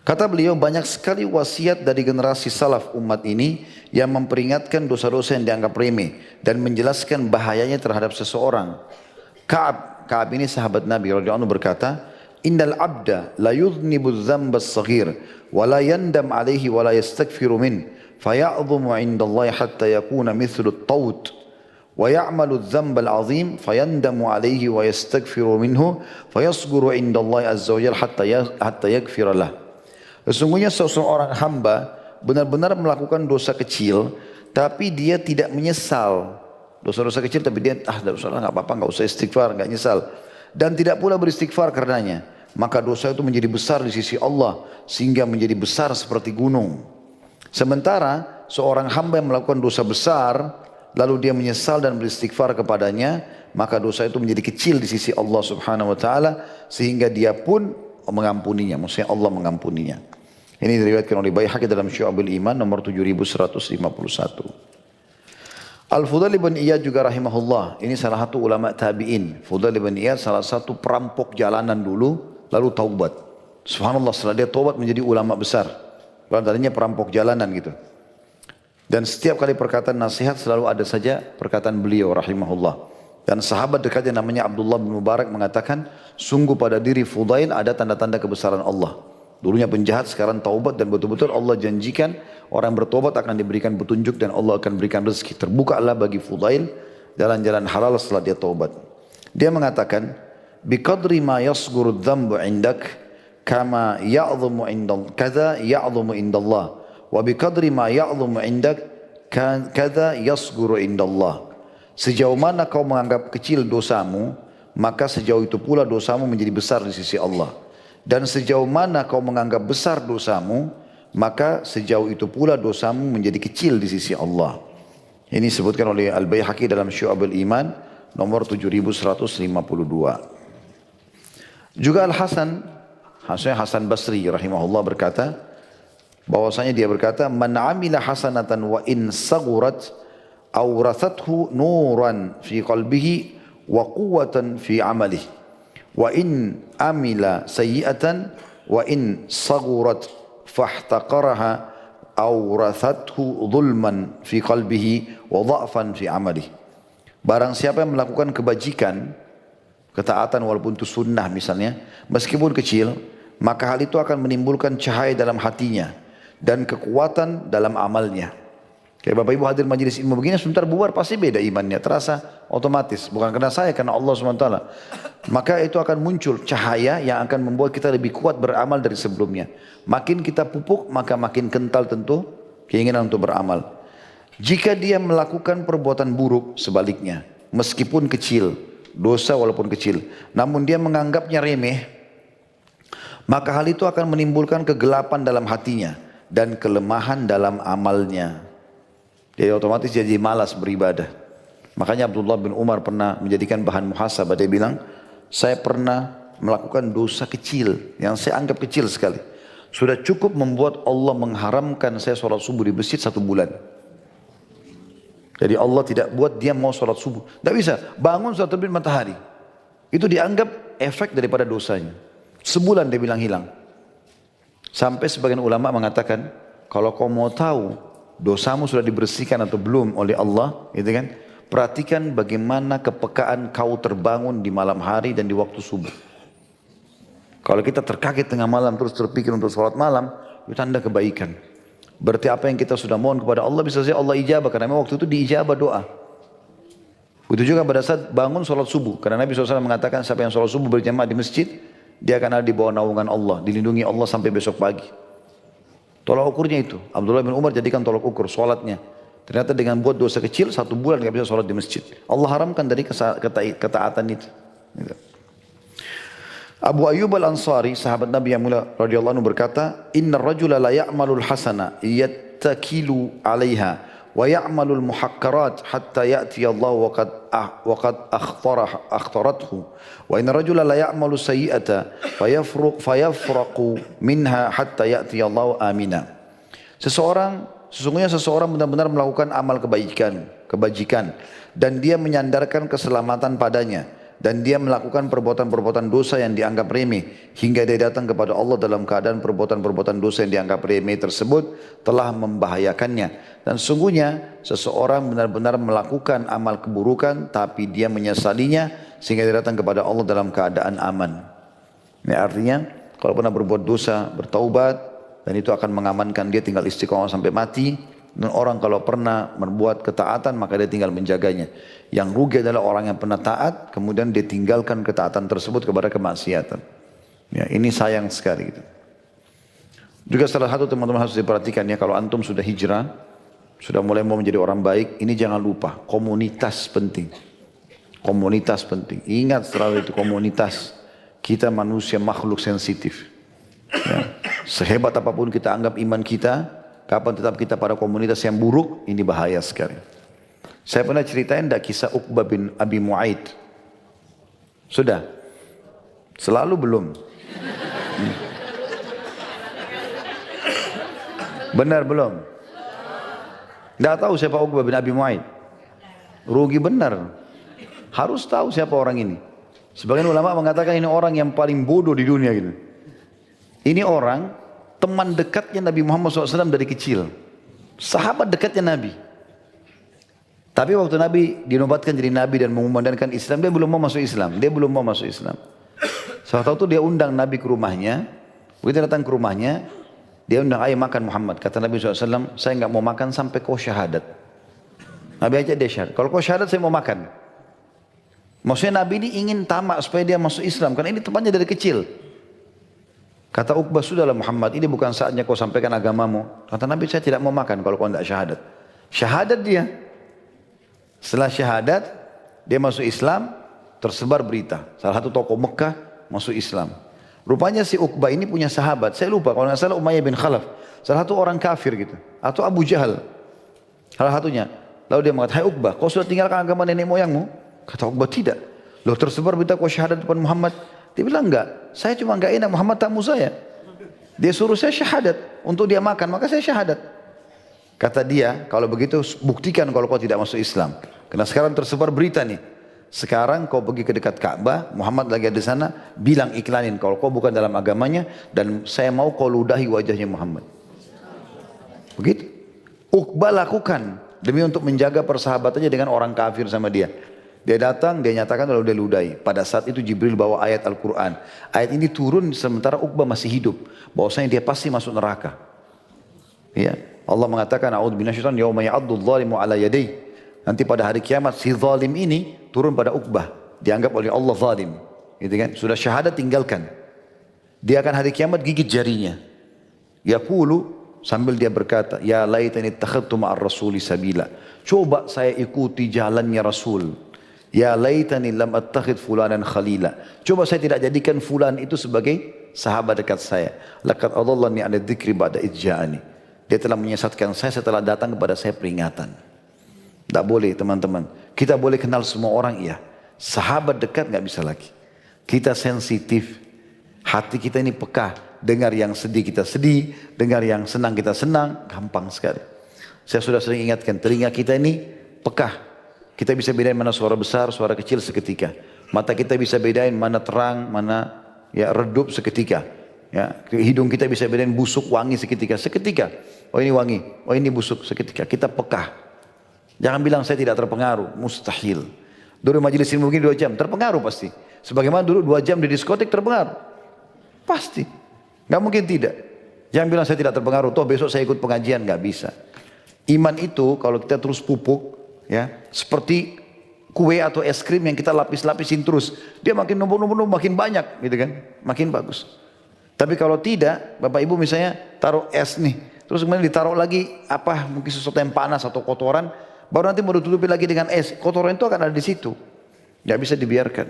Kata beliau, banyak sekali wasiat dari generasi salaf umat ini yang memperingatkan dosa-dosa yang dianggap remeh dan menjelaskan bahayanya terhadap seseorang. Ka'ab ini sahabat Nabi radhiyallahu anhu berkata, "Innal 'abda la yudhnibu adh-dhanba as-saghir wa la yandam 'alayhi wa la yastaghfiru min, faya'dhumu 'inda Allah hatta yakuna mithlu at-tawt wa ya'malu adh-dhanba al-'azim fayandamu 'alayhi wa yastaghfiru minhu fayasghuru 'inda Allah azza wa jalla hatta yaghfira lahu." Sesungguhnya seseorang hamba benar-benar melakukan dosa kecil, tapi dia tidak menyesal. Dosa-dosa kecil tapi dia, dosa nggak apa-apa, nggak usah istighfar, nggak nyesal. Dan tidak pula beristighfar karenanya. Maka dosa itu menjadi besar di sisi Allah, sehingga menjadi besar seperti gunung. Sementara seorang hamba yang melakukan dosa besar, lalu dia menyesal dan beristighfar kepadanya, maka dosa itu menjadi kecil di sisi Allah Subhanahu wa taala sehingga dia pun mengampuninya, maksudnya Allah mengampuninya. Ini diriwayatkan oleh Baihaqi dalam Syu'abul Iman nomor 7151. Al-Fudail bin Iyad juga rahimahullah, ini salah satu ulama tabi'in. Fudail bin Iyad salah satu perampok jalanan dulu, lalu taubat. Subhanallah, setelah dia taubat menjadi ulama besar. Kalau tadinya perampok jalanan gitu. Dan setiap kali perkataan nasihat selalu ada saja perkataan beliau rahimahullah. Dan sahabat dekatnya namanya Abdullah bin Mubarak mengatakan, sungguh pada diri Fudail ada tanda-tanda kebesaran Allah. Dulunya penjahat, sekarang taubat, dan betul-betul Allah janjikan orang bertobat akan diberikan petunjuk dan Allah akan berikan rezeki. Terbukalah bagi Fudail jalan-jalan halal setelah dia taubat. Dia mengatakan, biqadri ma yasghuru dzambu indak kama ya'dhamu indallah, kadza ya'dhamu indallah, wa biqadri ma ya'dhamu indak kadza yasghuru indallah. Sejauh mana kau menganggap kecil dosamu, maka sejauh itu pula dosamu menjadi besar di sisi Allah. Dan sejauh mana kau menganggap besar dosamu, maka sejauh itu pula dosamu menjadi kecil di sisi Allah. Ini disebutkan oleh Al-Baihaqi dalam Syu'abul Iman nomor 7152. Juga Hasan Basri rahimahullah berkata, bahwasanya dia berkata, man amila hasanatan wa in saghurat awrathathu nuran fi qalbihi wa quwwatan fi amalihi. Wa in amila sayyi'atan wa in saghurat fahtaqaraha awrathathu dhulman fi qalbihi wa dha'fan fi amalihi. Barang siapa yang melakukan kebajikan, ketaatan walaupun itu sunnah misalnya, meskipun kecil, maka hal itu akan menimbulkan cahaya dalam hatinya dan kekuatan dalam amalnya. Kayak Bapak Ibu hadir majelis ilmu begini, sebentar bubar pasti beda imannya, terasa otomatis. Bukan karena saya, karena Allah SWT. Maka itu akan muncul cahaya yang akan membuat kita lebih kuat beramal dari sebelumnya. Makin kita pupuk, maka makin kental tentu keinginan untuk beramal. Jika dia melakukan perbuatan buruk, sebaliknya, meskipun kecil, dosa walaupun kecil, namun dia menganggapnya remeh, maka hal itu akan menimbulkan kegelapan dalam hatinya dan kelemahan dalam amalnya. Dia otomatis jadi malas beribadah. Makanya Abdullah bin Umar pernah menjadikan bahan muhasabah. Dia bilang, saya pernah melakukan dosa kecil yang saya anggap kecil sekali. Sudah cukup membuat Allah mengharamkan saya sholat subuh di masjid 1 bulan. Jadi Allah tidak buat dia mau sholat subuh. Tidak bisa, bangun sudah terbit matahari. Itu dianggap efek daripada dosanya. Sebulan dia bilang hilang. Sampai sebagian ulama mengatakan, kalau kau mau tahu dosamu sudah dibersihkan atau belum oleh Allah, gitu kan? Perhatikan bagaimana kepekaan kau terbangun di malam hari dan di waktu subuh. Kalau kita terkaget tengah malam terus terpikir untuk sholat malam, itu tanda kebaikan. Berarti apa yang kita sudah mohon kepada Allah bisa saja Allah ijabah, karena memang waktu itu diijabah doa. Begitu juga pada saat bangun sholat subuh, karena Nabi SAW mengatakan siapa yang sholat subuh berjamaah di masjid, dia akan ada di bawah naungan Allah, dilindungi Allah sampai besok pagi. Tolak ukurnya itu, Abdullah bin Umar jadikan tolak ukur sholatnya. Ternyata dengan buat dosa kecil 1 bulan gak bisa sholat di masjid. Allah haramkan dari ketaatan itu. Abu Ayyub al-Ansari, sahabat Nabi yang mulia radhiyallahu anhu berkata, "Innar rajula la ya'malul hasana yattakilu 'alaiha wa ya'malul muhakkarat hatta ya'ti Allah wa qad akhtarathu. Wa innar rajula la ya'malu sayyi'ata fayafraqu minha hatta ya'ti Allah amina." Sesungguhnya seseorang benar-benar melakukan amal kebajikan dan dia menyandarkan keselamatan padanya dan dia melakukan perbuatan-perbuatan dosa yang dianggap remeh hingga dia datang kepada Allah dalam keadaan perbuatan-perbuatan dosa yang dianggap remeh tersebut telah membahayakannya. Dan sesungguhnya seseorang benar-benar melakukan amal keburukan tapi dia menyesalinya sehingga dia datang kepada Allah dalam keadaan aman. Ini artinya kalau pernah berbuat dosa, bertaubat, dan itu akan mengamankan dia tinggal istiqomah sampai mati. Dan orang kalau pernah membuat ketaatan maka dia tinggal menjaganya. Yang rugi adalah orang yang pernah taat kemudian dia tinggalkan ketaatan tersebut kepada kemaksiatan. Ya, ini sayang sekali gitu. Juga salah satu teman-teman harus diperhatikan ya, kalau antum sudah hijrah, sudah mulai mau menjadi orang baik, ini jangan lupa komunitas penting. Komunitas penting. Ingat selalu itu komunitas. Kita manusia makhluk sensitif. Ya. Sehebat apapun kita anggap iman kita, kapan tetap kita pada komunitas yang buruk, ini bahaya sekali. Saya pernah ceritain enggak kisah Uqbah bin Abi Mu'aid? Sudah? Selalu belum? Benar belum? Enggak tahu siapa Uqbah bin Abi Mu'aid? Rugi benar. Harus tahu siapa orang ini. Sebagian ulama mengatakan ini orang yang paling bodoh di dunia gitu. Ini orang teman dekatnya Nabi Muhammad SAW dari kecil. Sahabat dekatnya Nabi. Tapi waktu Nabi dinobatkan jadi Nabi dan mengumandangkan Islam, dia belum mau masuk Islam. Saat itu dia undang Nabi ke rumahnya. Begitu datang ke rumahnya, dia undang, ayo makan Muhammad. Kata Nabi SAW, saya enggak mau makan sampai kau syahadat. Nabi ajak dia syahadat. Kalau kau syahadat saya mau makan. Maksudnya Nabi ini ingin tamak supaya dia masuk Islam. Karena ini temannya dari kecil. Kata Uqbah, sudahlah Muhammad, ini bukan saatnya kau sampaikan agamamu. Kata Nabi, saya tidak mau makan kalau kau tidak syahadat. Syahadat dia. Setelah syahadat, dia masuk Islam, tersebar berita. Salah satu tokoh Mekah masuk Islam. Rupanya si Uqbah ini punya sahabat. Saya lupa, kalau tidak salah Umayyah bin Khalaf. Salah satu orang kafir gitu. Atau Abu Jahal. Salah satunya. Lalu dia mengatakan, hai Uqbah, kau sudah tinggalkan agama nenek moyangmu? Kata Uqbah, tidak. Loh, tersebar berita kau syahadat depan Muhammad. Dia bilang, enggak. Saya cuma enggak enak, Muhammad tamu saya. Dia suruh saya syahadat. Untuk dia makan, maka saya syahadat. Kata dia, kalau begitu buktikan kalau kau tidak masuk Islam. Karena sekarang tersebar berita nih. Sekarang kau pergi ke dekat Ka'bah, Muhammad lagi ada di sana, bilang iklanin kalau kau bukan dalam agamanya dan saya mau kau ludahi wajahnya Muhammad. Begitu. Uqbah lakukan demi untuk menjaga persahabatannya dengan orang kafir sama dia. Dia datang, dia nyatakan lalu dia ludahi. Pada saat itu Jibril bawa ayat Al-Quran. Ayat ini turun sementara Uqbah masih hidup. Bahwasanya dia pasti masuk neraka. Ya. Allah mengatakan, a'udzu minasyaitonir yauma ya'addu adh-dhalimu 'ala yadayhi. Nanti pada hari kiamat si zalim ini turun pada Uqbah, dianggap oleh Allah zalim. Gitu kan? Sudah syahadat tinggalkan. Dia akan hari kiamat gigit jarinya. Yaqulu sambil dia berkata, ya laitani ittakhadtu ma'ar rasuli sabila. Coba saya ikuti jalannya Rasul. Ya laitani lam attakhid fulanan khalila. Coba saya tidak jadikan fulan itu sebagai sahabat dekat saya. Laqad adallani 'ala dzikri ba'da idh ja'ani. Dia telah menyesatkan saya setelah datang kepada saya peringatan. Tak boleh teman-teman. Kita boleh kenal semua orang, iya. Sahabat dekat nggak bisa lagi. Kita sensitif. Hati kita ini peka. Dengar yang sedih kita sedih. Dengar yang senang kita senang. Gampang sekali. Saya sudah sering ingatkan. Telinga kita ini peka. Kita bisa bedain mana suara besar, suara kecil seketika. Mata kita bisa bedain mana terang, mana ya redup seketika. Ya, hidung kita bisa bedain busuk, wangi seketika. Seketika. Oh ini wangi, oh ini busuk seketika. Kita peka. Jangan bilang saya tidak terpengaruh, mustahil. Dulu majelis ilmu begini 2 jam, terpengaruh pasti. Sebagaimana dulu 2 jam di diskotek terpengaruh. Pasti. Gak mungkin tidak. Jangan bilang saya tidak terpengaruh, toh besok saya ikut pengajian, gak bisa. Iman itu kalau kita terus pupuk, ya seperti kue atau es krim yang kita lapis-lapisin terus. Dia makin numpuk makin banyak gitu kan, makin bagus. Tapi kalau tidak, Bapak Ibu misalnya taruh es nih, terus kemudian ditaruh lagi apa mungkin sesuatu yang panas atau kotoran, baru nanti mau ditutupi lagi dengan es, kotoran itu akan ada di situ, nggak bisa dibiarkan.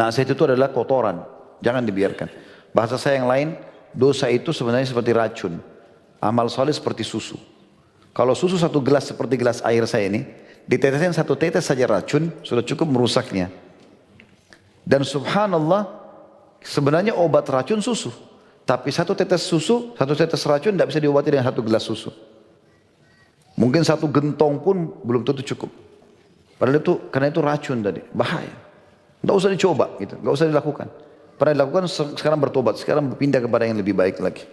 Maksiat itu adalah kotoran, jangan dibiarkan. Bahasa saya yang lain, dosa itu sebenarnya seperti racun, amal soleh seperti susu. Kalau susu 1 gelas seperti gelas air saya ini, ditetesin 1 tetes saja racun sudah cukup merusaknya. Dan subhanallah. Sebenarnya obat racun susu. Tapi 1 tetes susu, 1 tetes racun tidak bisa diobati dengan 1 gelas susu. Mungkin 1 gentong pun belum tentu cukup. Padahal itu, karena itu racun tadi, bahaya. Tidak usah dicoba, gitu. Tidak usah dilakukan. Pernah dilakukan, sekarang bertobat, sekarang berpindah kepada yang lebih baik lagi.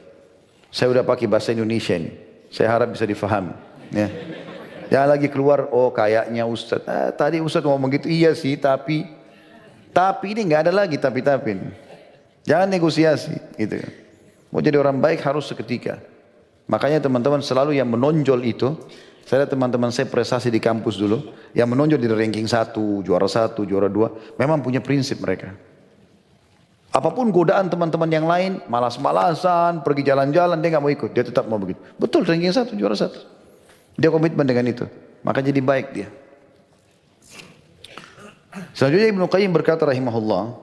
Saya sudah pakai bahasa Indonesia ini. Saya harap bisa difahami. Ya. Jangan lagi keluar, oh kayaknya Ustaz. Tadi Ustaz ngomong gitu, iya sih, tapi ini nggak ada lagi tapi. Jangan negosiasi, gitu. Mau jadi orang baik harus seketika. Makanya teman-teman selalu yang menonjol itu, saya lihat teman-teman saya prestasi di kampus dulu, yang menonjol di ranking 1, juara 1, juara 2, memang punya prinsip mereka. Apapun godaan teman-teman yang lain, malas-malasan, pergi jalan-jalan, dia nggak mau ikut, dia tetap mau begitu. Betul, ranking 1, juara 1. Dia komitmen dengan itu, maka jadi baik dia. Selanjutnya Ibnu Qayyim berkata rahimahullah,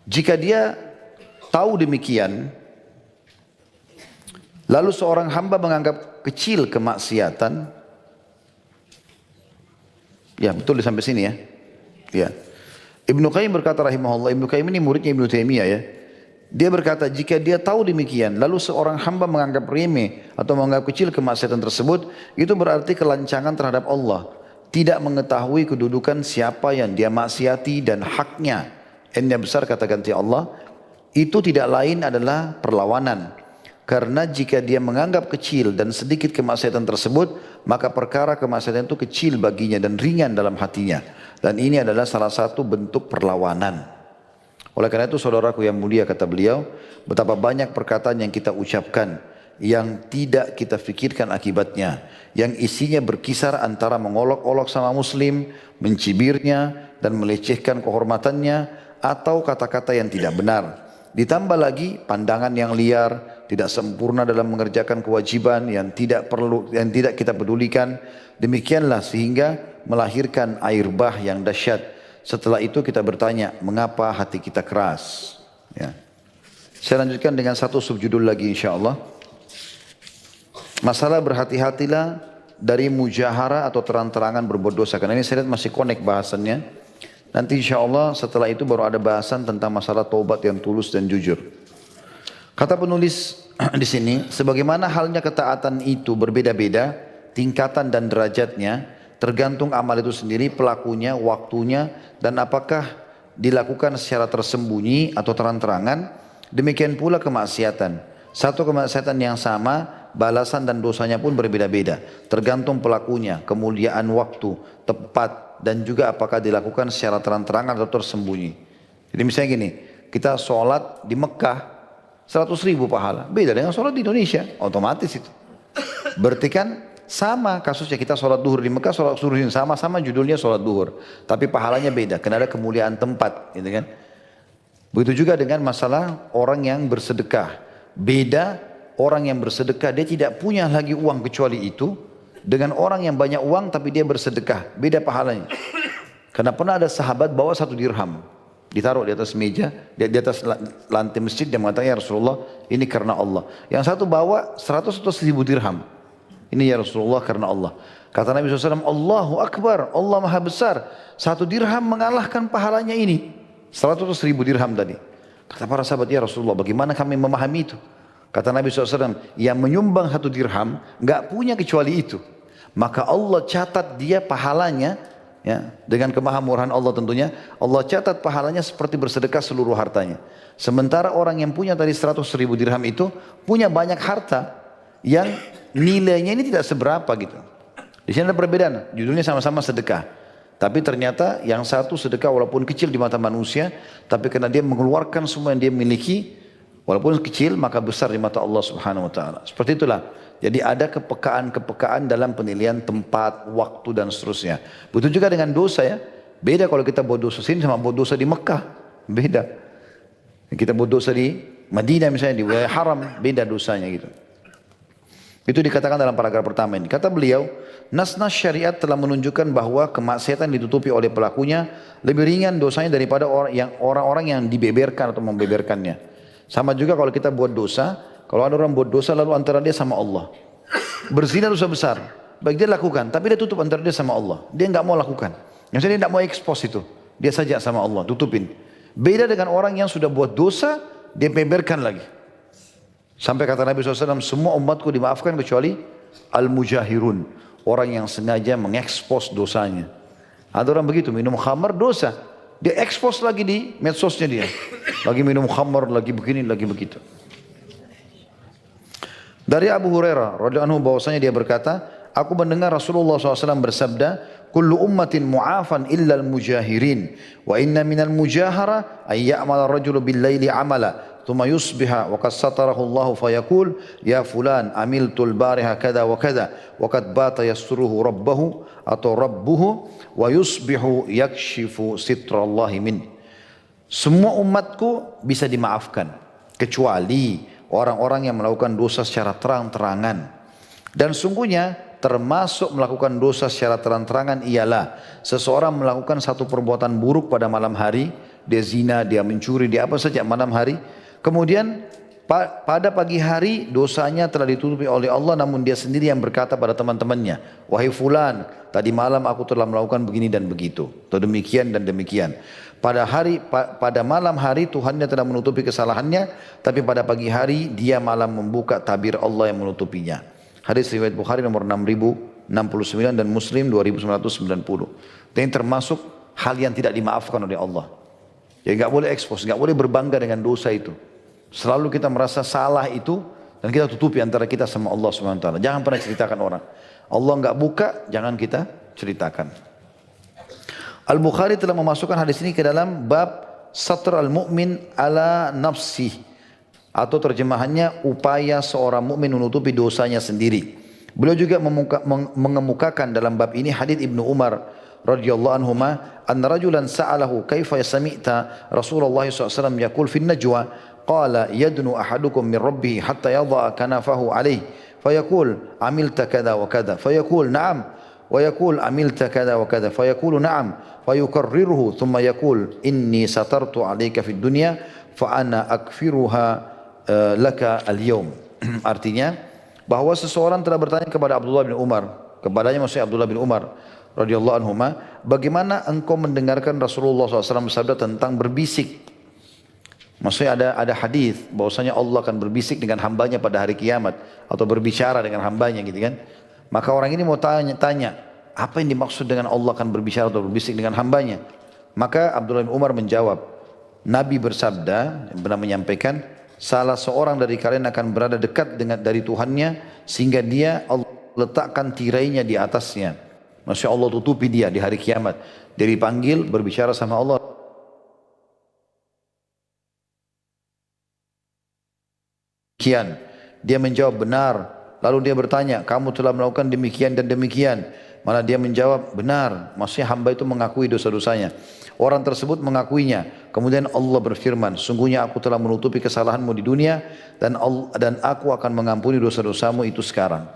jika dia tahu demikian, lalu seorang hamba menganggap kecil kemaksiatan, Ya betul sampai sini ya. Ya. Ibnu Qayyim berkata rahimahullah, Ibnu Qayyim ini muridnya Ibnu Taimiyah ya. Dia berkata jika dia tahu demikian lalu seorang hamba menganggap remeh atau menganggap kecil kemaksiatan tersebut, itu berarti kelancangan terhadap Allah, tidak mengetahui kedudukan siapa yang dia maksiati dan haknya. N-nya besar kata ganti Allah, itu tidak lain adalah perlawanan. Karena jika dia menganggap kecil dan sedikit kemaksiatan tersebut, maka perkara kemaksiatan itu kecil baginya dan ringan dalam hatinya. Dan ini adalah salah satu bentuk perlawanan. Oleh karena itu saudaraku yang mulia, kata beliau, betapa banyak perkataan yang kita ucapkan yang tidak kita fikirkan akibatnya, yang isinya berkisar antara mengolok-olok sama muslim, mencibirnya dan melecehkan kehormatannya, atau kata-kata yang tidak benar. Ditambah lagi pandangan yang liar, tidak sempurna dalam mengerjakan kewajiban yang tidak kita pedulikan. Demikianlah sehingga melahirkan air bah yang dahsyat. Setelah itu kita bertanya, mengapa hati kita keras? Ya. Saya lanjutkan dengan satu subjudul lagi insyaAllah. Masalah berhati-hatilah dari mujahara atau terang-terangan berbuat dosa. Karena ini saya lihat masih connect bahasannya. Nanti insyaAllah setelah itu baru ada bahasan tentang masalah taubat yang tulus dan jujur. Kata penulis di sini, sebagaimana halnya ketaatan itu berbeda-beda, tingkatan dan derajatnya, tergantung amal itu sendiri, pelakunya, waktunya, dan apakah dilakukan secara tersembunyi atau terang-terangan. Demikian pula kemaksiatan. Satu kemaksiatan yang sama, balasan dan dosanya pun berbeda-beda. Tergantung pelakunya, kemuliaan waktu, tepat, dan juga apakah dilakukan secara terang-terangan atau tersembunyi. Jadi misalnya gini, kita sholat di Mekah, 100.000 pahala. Beda dengan sholat di Indonesia, otomatis itu. Berarti kan sama kasusnya, kita sholat duhur di Mekah, sholat duhur sama-sama judulnya sholat duhur, tapi pahalanya beda, karena ada kemuliaan tempat, gitu kan. Begitu juga dengan masalah orang yang bersedekah. Beda orang yang bersedekah, dia tidak punya lagi uang kecuali itu, dengan orang yang banyak uang tapi dia bersedekah, beda pahalanya. Karena pernah ada sahabat bawa 1 dirham, ditaruh di atas meja, di atas lantai masjid, dia mengatakan, ya Rasulullah, ini karena Allah. Yang satu bawa 100 atau 1000 dirham. Ini ya Rasulullah karena Allah. Kata Nabi SAW, Allahu Akbar, Allah Maha Besar. 1 dirham mengalahkan pahalanya ini. 100 atau 1000 dirham tadi. Kata para sahabat, ya Rasulullah, bagaimana kami memahami itu? Kata Nabi SAW, yang menyumbang 1 dirham, enggak punya kecuali itu. Maka Allah catat dia pahalanya, ya, dengan kemahamurahan Allah tentunya, Allah catat pahalanya seperti bersedekah seluruh hartanya. Sementara orang yang punya tadi 100.000 dirham itu, punya banyak harta, yang nilainya ini tidak seberapa gitu. Di sini ada perbedaan, judulnya sama-sama sedekah. Tapi ternyata yang satu sedekah walaupun kecil di mata manusia, tapi karena dia mengeluarkan semua yang dia miliki, walaupun kecil maka besar di mata Allah Subhanahu wa taala. Seperti itulah. Jadi ada kepekaan-kepekaan dalam penilaian tempat, waktu dan seterusnya. Begitu juga dengan dosa ya. Beda kalau kita buat dosa sini sama buat dosa di Mekah. Beda. Kita buat dosa di Madinah misalnya, di wilayah haram, beda dosanya gitu. Itu dikatakan dalam paragraf pertama ini. Kata beliau, nas-nas syariat telah menunjukkan bahwa kemaksiatan ditutupi oleh pelakunya lebih ringan dosanya daripada orang-orang yang dibeberkan atau membeberkannya. Sama juga kalau kita buat dosa, kalau ada orang buat dosa lalu antara dia sama Allah. Berzina dosa besar, baik dia lakukan, tapi dia tutup antara dia sama Allah. Dia enggak mau lakukan. Maksudnya dia enggak mau expose itu. Dia saja sama Allah, tutupin. Beda dengan orang yang sudah buat dosa, dia beberkan lagi. Sampai kata Nabi SAW, semua umatku dimaafkan kecuali al-mujahirun. Orang yang sengaja mengekspos dosanya. Ada orang begitu, minum khamar dosa. Dia ekspos lagi di medsosnya dia. Lagi minum khamar, lagi begini, lagi begitu. Dari Abu Hurairah radhiyallahu anhu bahwasanya dia berkata, aku mendengar Rasulullah SAW bersabda, kullu ummatin mu'afan illa al-mujahirin. Wa inna minal mujahara ay ya'mala rajulu bil-laili amala. ثم يصبح وقد ستره الله فيقول يا فلان عملت البارحة كذا وكذا وقد بات يستره ربه atau ربه ويصبح يكشف ستر الله منه. Semua umatku bisa dimaafkan kecuali orang-orang yang melakukan dosa secara terang-terangan. Dan sungguhnya termasuk melakukan dosa secara terang-terangan ialah seseorang melakukan satu perbuatan buruk pada malam hari, dia zina, dia mencuri, dia apa saja malam hari. Kemudian Pada pagi hari dosanya telah ditutupi oleh Allah, namun dia sendiri yang berkata pada teman-temannya, wahai fulan, tadi malam aku telah melakukan begini dan begitu, atau demikian dan demikian. Pada malam hari Tuhannya telah menutupi kesalahannya, tapi pada pagi hari dia malah membuka tabir Allah yang menutupinya. Hadis riwayat Bukhari nomor 6069 dan Muslim 2990. Dan termasuk hal yang tidak dimaafkan oleh Allah. Jadi nggak boleh ekspos, nggak boleh berbangga dengan dosa itu. Selalu kita merasa salah itu dan kita tutupi antara kita sama Allah SWT. Jangan pernah ceritakan orang. Allah nggak buka, jangan kita ceritakan. Al-Bukhari telah memasukkan hadis ini ke dalam bab satr al-mu'min ala nafsih, atau terjemahannya upaya seorang mukmin menutupi dosanya sendiri. Beliau juga mengemukakan dalam bab ini hadis Ibnu Umar radhiyallahu anhuma, anna rajulan sa'alahu kaifa sami'ta Rasulullah SAW yaqul fi najwa, qala yadnu ahadukum min rabbih hatta yadha'a kanafahu alayhi fayaqul amilta kada wa kada fayaqul na'am wa yaqul amilta kada wa kada fayaqulu na'am fayukarriruhu thumma yaqul inni satartu alayka fid dunya fa ana akfiruha laka al-yawm. Artinya bahwa seseorang telah bertanya kepada Abdullah bin Umar, kepadanya maksudnya Abdullah bin Umar radhiyallahu anhuma, bagaimana engkau mendengarkan Rasulullah SAW bersabda tentang berbisik? Maksudnya ada hadis bahwasanya Allah akan berbisik dengan hambanya pada hari kiamat, atau berbicara dengan hambanya gitu kan. Maka orang ini mau tanya, apa yang dimaksud dengan Allah akan berbicara atau berbisik dengan hambanya? Maka Abdullah bin Umar menjawab, Nabi bersabda, yang pernah menyampaikan, salah seorang dari kalian akan berada dekat dari Tuhannya sehingga dia Allah letakkan tirainya di atasnya. Maksudnya Allah tutupi dia di hari kiamat. Dia dipanggil berbicara sama Allah. Demikian. Dia menjawab benar. Lalu dia bertanya, kamu telah melakukan demikian dan demikian. Malah dia menjawab benar. Maksudnya hamba itu mengakui dosa-dosanya. Orang tersebut mengakuinya. Kemudian Allah berfirman, sungguhnya aku telah menutupi kesalahanmu di dunia dan aku akan mengampuni dosa-dosamu itu sekarang.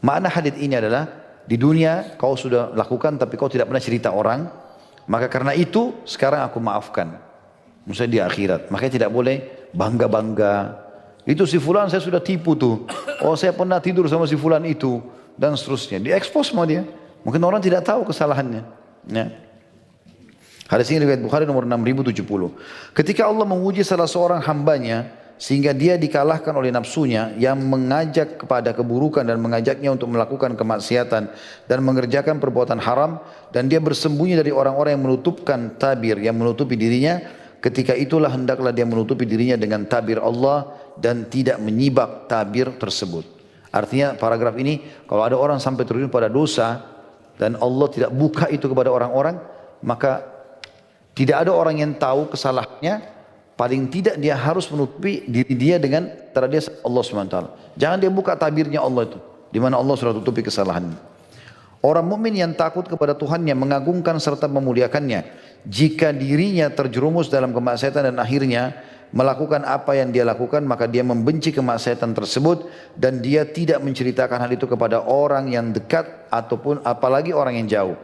Makna hadits ini adalah di dunia kau sudah lakukan tapi kau tidak pernah cerita orang, maka karena itu sekarang aku maafkan. Maksudnya di akhirat. Makanya tidak boleh bangga-bangga. Itu si fulan saya sudah tipu tuh. Oh saya pernah tidur sama si fulan itu. Dan seterusnya. Diekspos sama dia. Mungkin orang tidak tahu kesalahannya. Ya. Hadis ini riwayat Bukhari nomor 6070. Ketika Allah menguji salah seorang hambanya sehingga dia dikalahkan oleh nafsunya yang mengajak kepada keburukan dan mengajaknya untuk melakukan kemaksiatan dan mengerjakan perbuatan haram, dan dia bersembunyi dari orang-orang yang menutupkan tabir, yang menutupi dirinya, ketika itulah hendaklah dia menutupi dirinya dengan tabir Allah dan tidak menyibak tabir tersebut. Artinya paragraf ini, kalau ada orang sampai terjun pada dosa dan Allah tidak buka itu kepada orang-orang, maka tidak ada orang yang tahu kesalahannya. Paling tidak dia harus menutupi diri dia dengan antara dia Allah SWT. Jangan dia buka tabirnya Allah itu, di mana Allah sudah tutupi kesalahannya. Orang mukmin yang takut kepada Tuhannya, mengagungkan serta memuliakannya, jika dirinya terjerumus dalam kemaksiatan dan akhirnya melakukan apa yang dia lakukan, maka dia membenci kemaksiatan tersebut dan dia tidak menceritakan hal itu kepada orang yang dekat ataupun apalagi orang yang jauh.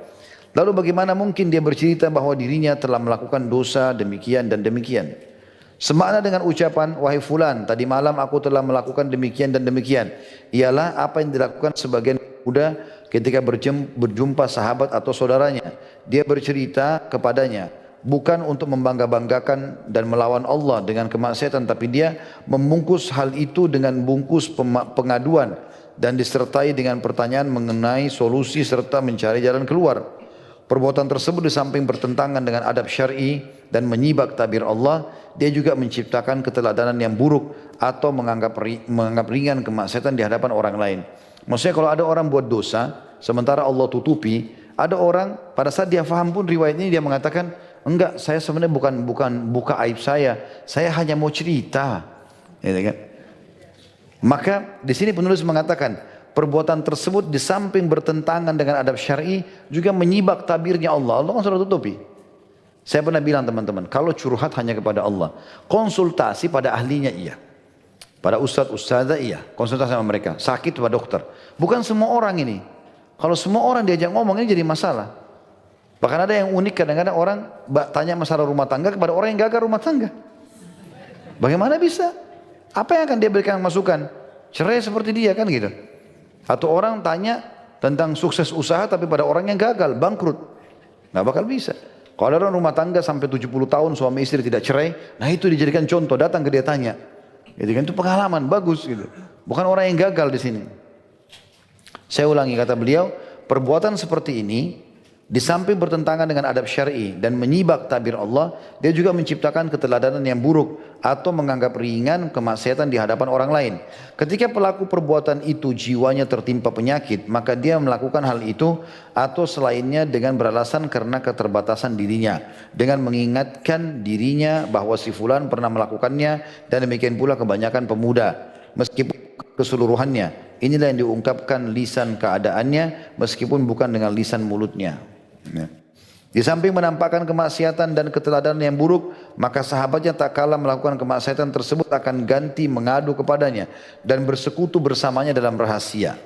Lalu bagaimana mungkin dia bercerita bahwa dirinya telah melakukan dosa demikian dan demikian? Semakna dengan ucapan, wahai fulan, tadi malam aku telah melakukan demikian dan demikian. Ialah apa yang dilakukan sebagian pemuda ketika berjumpa sahabat atau saudaranya. Dia bercerita kepadanya, bukan untuk membangga-banggakan dan melawan Allah dengan kemaksiatan, tapi dia membungkus hal itu dengan bungkus pengaduan dan disertai dengan pertanyaan mengenai solusi serta mencari jalan keluar. Perbuatan tersebut di samping bertentangan dengan adab syar'i dan menyibak tabir Allah, dia juga menciptakan keteladanan yang buruk atau menganggap ringan kemaksiatan di hadapan orang lain. Maksudnya kalau ada orang buat dosa, sementara Allah tutupi, ada orang pada saat dia faham pun riwayat ini dia mengatakan, enggak, saya sebenarnya bukan buka aib saya hanya mau cerita. Gitu kan? Maka di sini penulis mengatakan, perbuatan tersebut di samping bertentangan dengan adab syar'i juga menyibak tabirnya Allah. Allah kan sudah tutupi. Saya pernah bilang teman-teman, kalau curhat hanya kepada Allah, konsultasi pada ahlinya iya. Pada ustadz-ustadzah iya, konsultasi sama mereka. Sakit pada dokter. Bukan semua orang ini. Kalau semua orang diajak ngomong ini jadi masalah. Bahkan ada yang unik, kadang-kadang orang tanya masalah rumah tangga kepada orang yang gagal rumah tangga. Bagaimana bisa? Apa yang akan dia berikan masukan? Cerai seperti dia kan gitu. Atau orang tanya tentang sukses usaha tapi pada orang yang gagal, bangkrut. Nggak bakal bisa. Kalau ada orang rumah tangga sampai 70 tahun suami istri tidak cerai, nah itu dijadikan contoh, datang ke dia tanya. Jadi kan itu pengalaman, bagus gitu. Bukan orang yang gagal di sini. Saya ulangi kata beliau, perbuatan seperti ini di samping bertentangan dengan adab syar'i dan menyibak tabir Allah, dia juga menciptakan keteladanan yang buruk atau menganggap ringan kemaksiatan di hadapan orang lain. Ketika pelaku perbuatan itu jiwanya tertimpa penyakit, maka dia melakukan hal itu atau selainnya dengan beralasan karena keterbatasan dirinya, dengan mengingatkan dirinya bahwa si fulan pernah melakukannya dan demikian pula kebanyakan pemuda. Meskipun keseluruhannya, inilah yang diungkapkan lisan keadaannya meskipun bukan dengan lisan mulutnya. Ya. Di samping menampakkan kemaksiatan dan keteladanan yang buruk, maka sahabatnya tak kalah melakukan kemaksiatan tersebut akan ganti mengadu kepadanya dan bersekutu bersamanya dalam rahasia.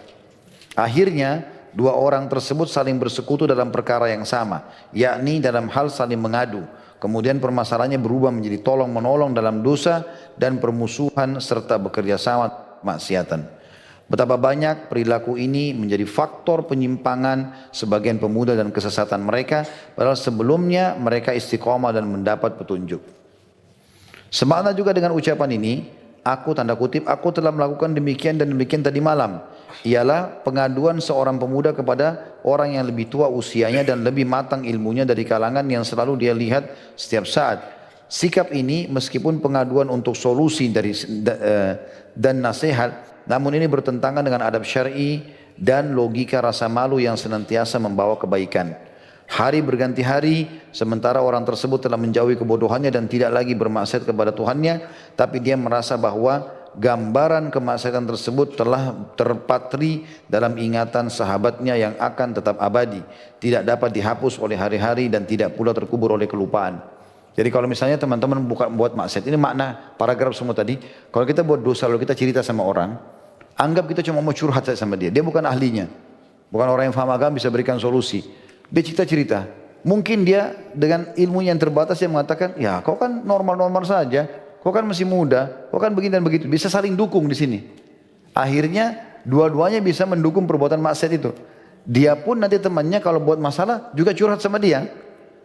Akhirnya, dua orang tersebut saling bersekutu dalam perkara yang sama, yakni dalam hal saling mengadu. Kemudian permasalahannya berubah menjadi tolong menolong dalam dosa dan permusuhan serta bekerja sama maksiatan. Betapa banyak perilaku ini menjadi faktor penyimpangan sebagian pemuda dan kesesatan mereka, padahal sebelumnya mereka istiqomah dan mendapat petunjuk. Semakna juga dengan ucapan ini, aku tanda kutip, aku telah melakukan demikian dan demikian tadi malam. Ialah pengaduan seorang pemuda kepada orang yang lebih tua usianya dan lebih matang ilmunya dari kalangan yang selalu dia lihat setiap saat. Sikap ini meskipun pengaduan untuk solusi dan nasihat, namun ini bertentangan dengan adab syar'i dan logika rasa malu yang senantiasa membawa kebaikan. Hari berganti hari, sementara orang tersebut telah menjauhi kebodohannya dan tidak lagi bermaksiat kepada Tuhannya, tapi dia merasa bahwa gambaran kemaksiatan tersebut telah terpatri dalam ingatan sahabatnya yang akan tetap abadi, tidak dapat dihapus oleh hari-hari dan tidak pula terkubur oleh kelupaan. Jadi kalau misalnya teman-teman buat maksiat, ini makna paragraf semua tadi. Kalau kita buat dosa lalu kita cerita sama orang, anggap kita cuma mau curhat saja sama dia. Dia bukan ahlinya, bukan orang yang faham agama bisa berikan solusi. Dia cerita-cerita. Mungkin dia dengan ilmunya yang terbatas dia mengatakan, ya kau kan normal-normal saja, kau kan masih muda, kau kan begini dan begitu. Bisa saling dukung di sini. Akhirnya dua-duanya bisa mendukung perbuatan maksiat itu. Dia pun nanti temannya kalau buat masalah juga curhat sama dia.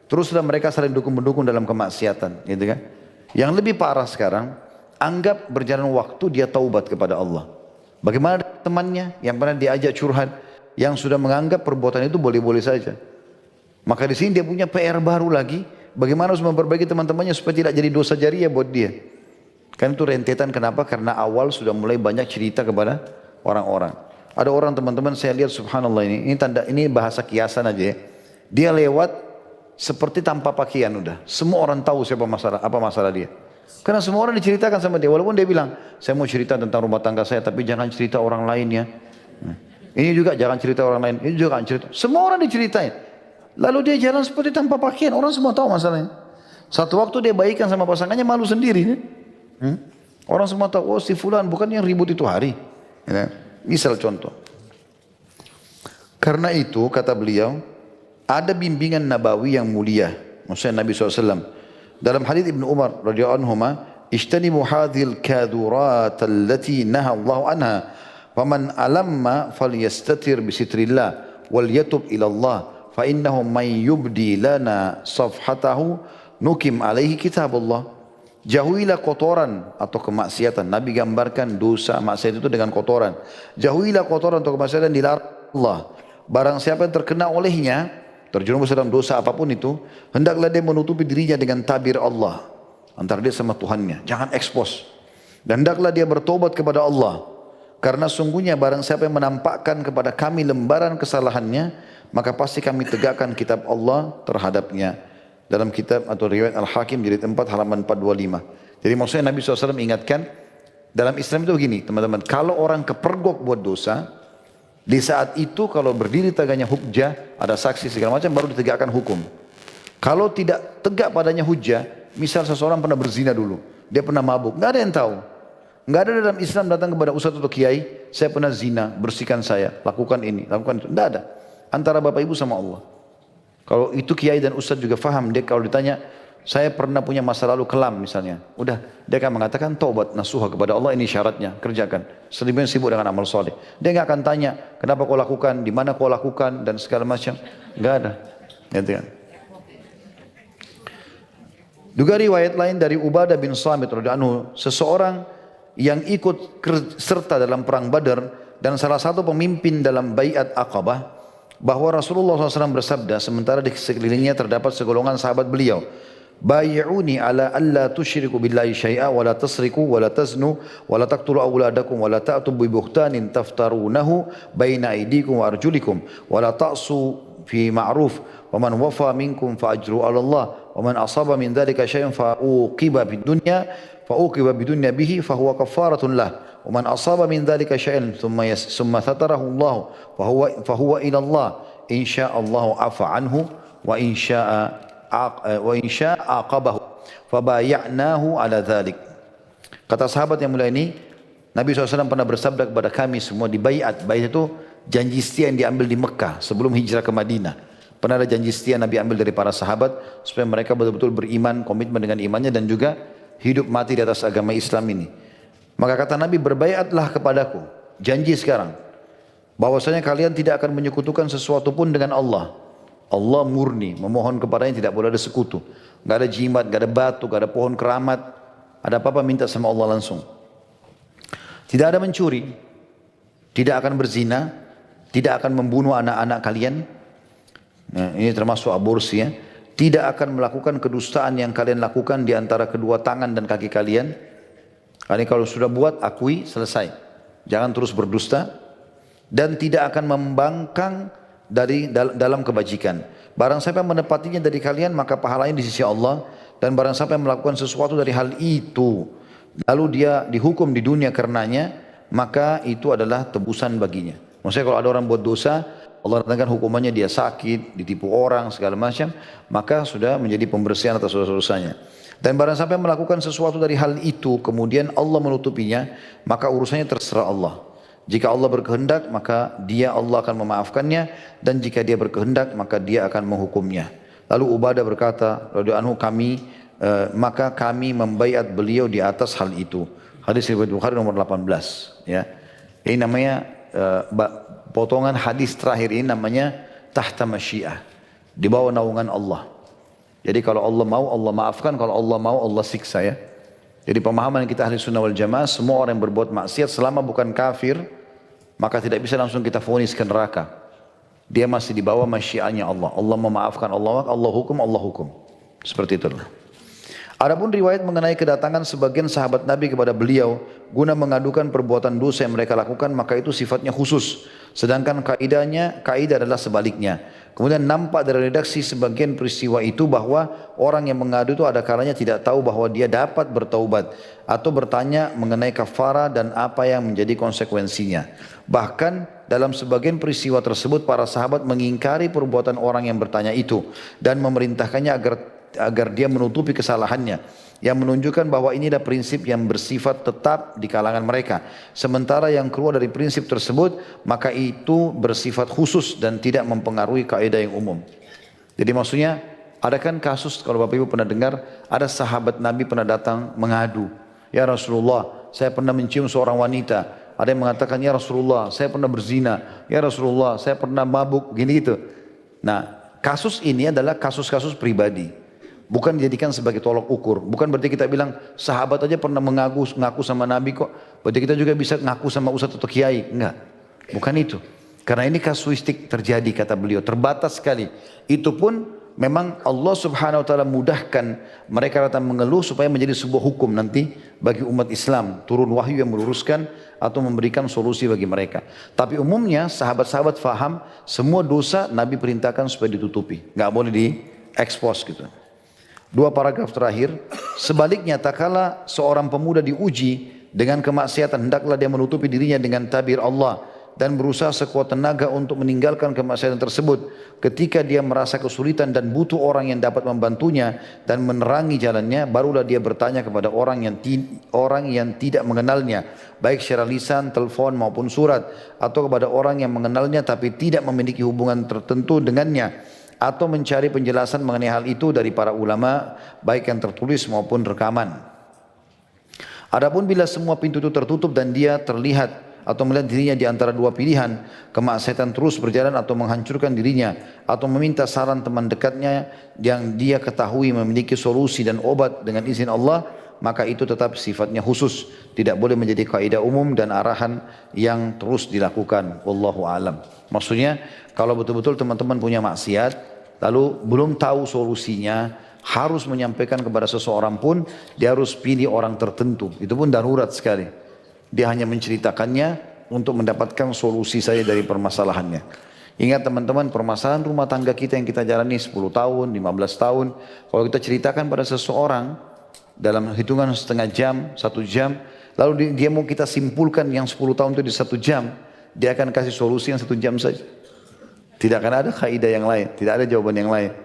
Teruslah mereka saling dukung-mendukung dalam kemaksiatan, gitu kan? Yang lebih parah sekarang, anggap berjalan waktu dia taubat kepada Allah. Bagaimana temannya yang pernah diajak curhat, yang sudah menganggap perbuatan itu boleh-boleh saja. Maka di sini dia punya PR baru lagi, bagaimana harus memperbaiki teman-temannya supaya tidak jadi dosa jariah buat dia. Kan itu rentetan kenapa? Karena awal sudah mulai banyak cerita kepada orang-orang. Ada orang teman-teman saya lihat subhanallah ini bahasa kiasan aja ya. Dia lewat seperti tanpa pakaian udah. Semua orang tahu apa masalah dia. Karena semua orang diceritakan sama dia. Walaupun dia bilang, saya mau cerita tentang rumah tangga saya, tapi jangan cerita orang lain ya. Ini juga jangan cerita orang lain. Ini juga jangan cerita. Semua orang diceritain. Lalu dia jalan seperti tanpa pakaian. Orang semua tahu masalahnya. Satu waktu dia baikan sama pasangannya malu sendiri. Orang semua tahu, oh si fulan bukan yang ribut itu hari. Misal contoh. Karena itu kata beliau, ada bimbingan nabawi yang mulia, maksudnya Nabi SAW. Dalam hadits Ibnu Umar radhiyallahu anhuma, "Ijtanibu hadhil kadurat allati naha Allah anha, faman alamma falyastatir bi sitrillah wal yatub ila Allah, fa innahu may yubdi lana safhatahu nukim alaihi kitabullah." Jauhilah kotoran atau kemaksiatan. Nabi gambarkan dosa maksiat itu dengan kotoran. Jauhilah kotoran atau kemaksiatan dilarang Allah. Barang siapa yang terkena olehnya, terjerumus dalam dosa apapun itu, hendaklah dia menutupi dirinya dengan tabir Allah antara dia sama Tuhannya, jangan ekspos. Dan hendaklah dia bertobat kepada Allah, karena sungguhnya barang siapa yang menampakkan kepada kami lembaran kesalahannya, maka pasti kami tegakkan kitab Allah terhadapnya. Dalam kitab atau riwayat Al-Hakim jilid 4 halaman 425. Jadi maksudnya Nabi SAW ingatkan, dalam Islam itu begini teman-teman, kalau orang kepergok buat dosa, di saat itu kalau berdiri tegaknya hujjah, ada saksi segala macam, baru ditegakkan hukum. Kalau tidak tegak padanya hujjah, misal seseorang pernah berzina dulu, dia pernah mabuk, nggak ada yang tahu. Nggak ada dalam Islam datang kepada ustaz atau kiai, saya pernah zina, bersihkan saya, lakukan ini, lakukan itu. Nggak ada. Antara bapak ibu sama Allah. Kalau itu kiai dan ustaz juga faham, dia kalau ditanya, saya pernah punya masa lalu kelam misalnya. Udah, dia akan mengatakan taubat nasuha kepada Allah, ini syaratnya, kerjakan. Selebihnya sibuk dengan amal soleh. Dia nggak akan tanya, kenapa kau lakukan, di mana kau lakukan, dan segala macam. Nggak ada. Gitu kan. Juga riwayat lain dari Ubadah bin Samit radhiyallahu anhu, seseorang yang ikut serta dalam perang Badar dan salah satu pemimpin dalam Baiat Aqabah, bahwa Rasulullah SAW bersabda sementara di sekelilingnya terdapat segolongan sahabat beliau, "Bai'uni ala alla tusyriku billahi syai'a wa la tasriku wa la taznu wa la taqtulu awladakum wa la ta'tu bi buhtanin taftarunahu baina aydikum wa arjulikum wa la ta'su fi ma'ruf wa man wafa minkum fa ajru 'ala Allah wa man asaba min dhalika syai'an fa uqiba bid dunya bihi fa huwa kafaratun lah wa man asaba min dhalika syai'an thumma satarahu Allah fa huwa ila Allah insyaallahu afa anhu wa insya aqabahu fabaya'nahu ala dhalik." Kata sahabat yang mulia ini, Nabi SAW pernah bersabda kepada kami semua di baiat. Baiat itu janji setia yang diambil di Mekah sebelum hijrah ke Madinah. Pernah ada janji setia Nabi ambil dari para sahabat supaya mereka betul-betul beriman, komitmen dengan imannya dan juga hidup mati di atas agama Islam ini. Maka kata Nabi, berbaiatlah kepadaku, janji sekarang, bahwasanya kalian tidak akan menyekutukan sesuatu pun dengan Allah. Allah murni, memohon kepadanya tidak boleh ada sekutu. Gak ada jimat, gak ada batu, gak ada pohon keramat. Ada apa-apa minta sama Allah langsung. Tidak ada mencuri, tidak akan berzina, tidak akan membunuh anak-anak kalian. Nah, ini termasuk aborsi ya. Tidak akan melakukan kedustaan yang kalian lakukan di antara kedua tangan dan kaki kalian. Kalian kalau sudah buat, akui, selesai. Jangan terus berdusta. Dan tidak akan membangkang dalam kebajikan. Barang siapa yang menepatinya dari kalian, maka pahalanya di sisi Allah. Dan barang siapa yang melakukan sesuatu dari hal itu, lalu dia dihukum di dunia karenanya, maka itu adalah tebusan baginya. Maksudnya kalau ada orang buat dosa, Allah datangkan hukumannya, dia sakit, ditipu orang, segala macam, maka sudah menjadi pembersihan atas dosa-dosanya. Dan barang siapa yang melakukan sesuatu dari hal itu, kemudian Allah menutupinya, maka urusannya terserah Allah. Jika Allah berkehendak, maka Allah akan memaafkannya, dan jika dia berkehendak, maka dia akan menghukumnya. Lalu Ubadah berkata, radhiyallahu anhu, maka kami membaiat beliau di atas hal itu. Hadis riwayat Bukhari nomor 18. Ya. Ini namanya potongan hadis terakhir ini namanya tahta masyiah, di bawah naungan Allah. Jadi kalau Allah mau, Allah maafkan. Kalau Allah mau, Allah siksa ya. Jadi pemahaman kita ahli sunnah wal jamaah, semua orang yang berbuat maksiat selama bukan kafir, maka tidak bisa langsung kita vonis ke neraka. Dia masih di bawah masyiahnya Allah. Allah memaafkan, Allah hukum. Seperti itulah. Adapun riwayat mengenai kedatangan sebagian sahabat Nabi kepada beliau guna mengadukan perbuatan dosa yang mereka lakukan, maka itu sifatnya khusus. Sedangkan kaidah adalah sebaliknya. Kemudian nampak dari redaksi sebagian peristiwa itu bahwa orang yang mengadu itu ada kalanya tidak tahu bahwa dia dapat bertaubat atau bertanya mengenai kafara dan apa yang menjadi konsekuensinya. Bahkan dalam sebagian peristiwa tersebut para sahabat mengingkari perbuatan orang yang bertanya itu dan memerintahkannya agar dia menutupi kesalahannya, yang menunjukkan bahwa ini adalah prinsip yang bersifat tetap di kalangan mereka. Sementara yang keluar dari prinsip tersebut, maka itu bersifat khusus dan tidak mempengaruhi kaidah yang umum. Jadi maksudnya, ada kan kasus, kalau Bapak Ibu pernah dengar, ada sahabat Nabi pernah datang mengadu, "Ya Rasulullah, saya pernah mencium seorang wanita." Ada yang mengatakan, "Ya Rasulullah, saya pernah berzina. Ya Rasulullah, saya pernah mabuk." Gini gitu. Nah, kasus ini adalah kasus-kasus pribadi. Bukan dijadikan sebagai tolok ukur. Bukan berarti kita bilang sahabat aja pernah ngaku sama Nabi kok, berarti kita juga bisa ngaku sama ustadz atau kiai. Enggak, bukan itu. Karena ini kasuistik terjadi kata beliau, terbatas sekali. Itu pun memang Allah subhanahu wa ta'ala mudahkan mereka datang mengeluh supaya menjadi sebuah hukum nanti bagi umat Islam. Turun wahyu yang meluruskan atau memberikan solusi bagi mereka. Tapi umumnya sahabat-sahabat faham semua dosa Nabi perintahkan supaya ditutupi. Enggak boleh diekspos gitu. Dua paragraf terakhir, sebaliknya tak kala seorang pemuda diuji dengan kemaksiatan, hendaklah dia menutupi dirinya dengan tabir Allah dan berusaha sekuat tenaga untuk meninggalkan kemaksiatan tersebut. Ketika dia merasa kesulitan dan butuh orang yang dapat membantunya dan menerangi jalannya, barulah dia bertanya kepada orang yang tidak mengenalnya, baik secara lisan, telepon maupun surat, atau kepada orang yang mengenalnya tapi tidak memiliki hubungan tertentu dengannya. atau mencari penjelasan mengenai hal itu dari para ulama, baik yang tertulis maupun rekaman. Adapun bila semua pintu itu tertutup dan dia terlihat atau melihat dirinya di antara dua pilihan, kemaksiatan terus berjalan atau menghancurkan dirinya, atau meminta saran teman dekatnya yang dia ketahui memiliki solusi dan obat dengan izin Allah, maka itu tetap sifatnya khusus, tidak boleh menjadi kaidah umum dan arahan yang terus dilakukan. Wallahu alam. Maksudnya kalau betul-betul teman-teman punya maksiat, lalu belum tahu solusinya, harus menyampaikan kepada seseorang pun, dia harus pilih orang tertentu. Itu pun darurat sekali. Dia hanya menceritakannya untuk mendapatkan solusi saja dari permasalahannya. Ingat teman-teman, permasalahan rumah tangga kita yang kita jalani 10 tahun, 15 tahun. Kalau kita ceritakan pada seseorang dalam hitungan setengah jam, 1 jam, lalu dia mau kita simpulkan yang 10 tahun itu di 1 jam, dia akan kasih solusi yang 1 jam saja. Tidak akan ada kaidah yang lain, tidak ada jawaban yang lain.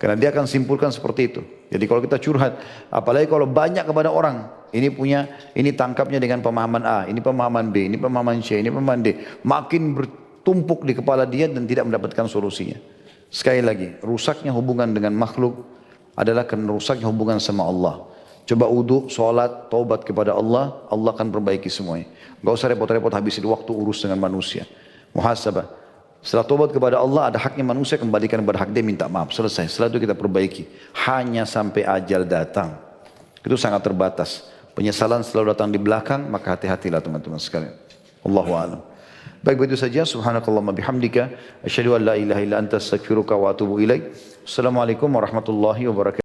Karena dia akan simpulkan seperti itu. Jadi kalau kita curhat, apalagi kalau banyak kepada orang, ini tangkapnya dengan pemahaman A, ini pemahaman B, ini pemahaman C, ini pemahaman D. Makin bertumpuk di kepala dia dan tidak mendapatkan solusinya. Sekali lagi, rusaknya hubungan dengan makhluk adalah karena rusaknya hubungan sama Allah. Coba wudu, sholat, taubat kepada Allah, Allah akan perbaiki semuanya. Gak usah repot-repot habisin waktu urus dengan manusia. Muhasabah. Setelah tobat kepada Allah, ada haknya manusia, kembalikan kepada hak dia, minta maaf, selesai. Setelah itu kita perbaiki. Hanya sampai ajal datang. Itu sangat terbatas. Penyesalan selalu datang di belakang, maka hati-hatilah teman-teman sekalian. Allahu a'lam. Baik, begitu saja. Subhanakallahumma bihamdika. Asyhadu an la ilaha illa anta astaghfiruka wa atubu ilaik. Assalamualaikum warahmatullahi wabarakatuh.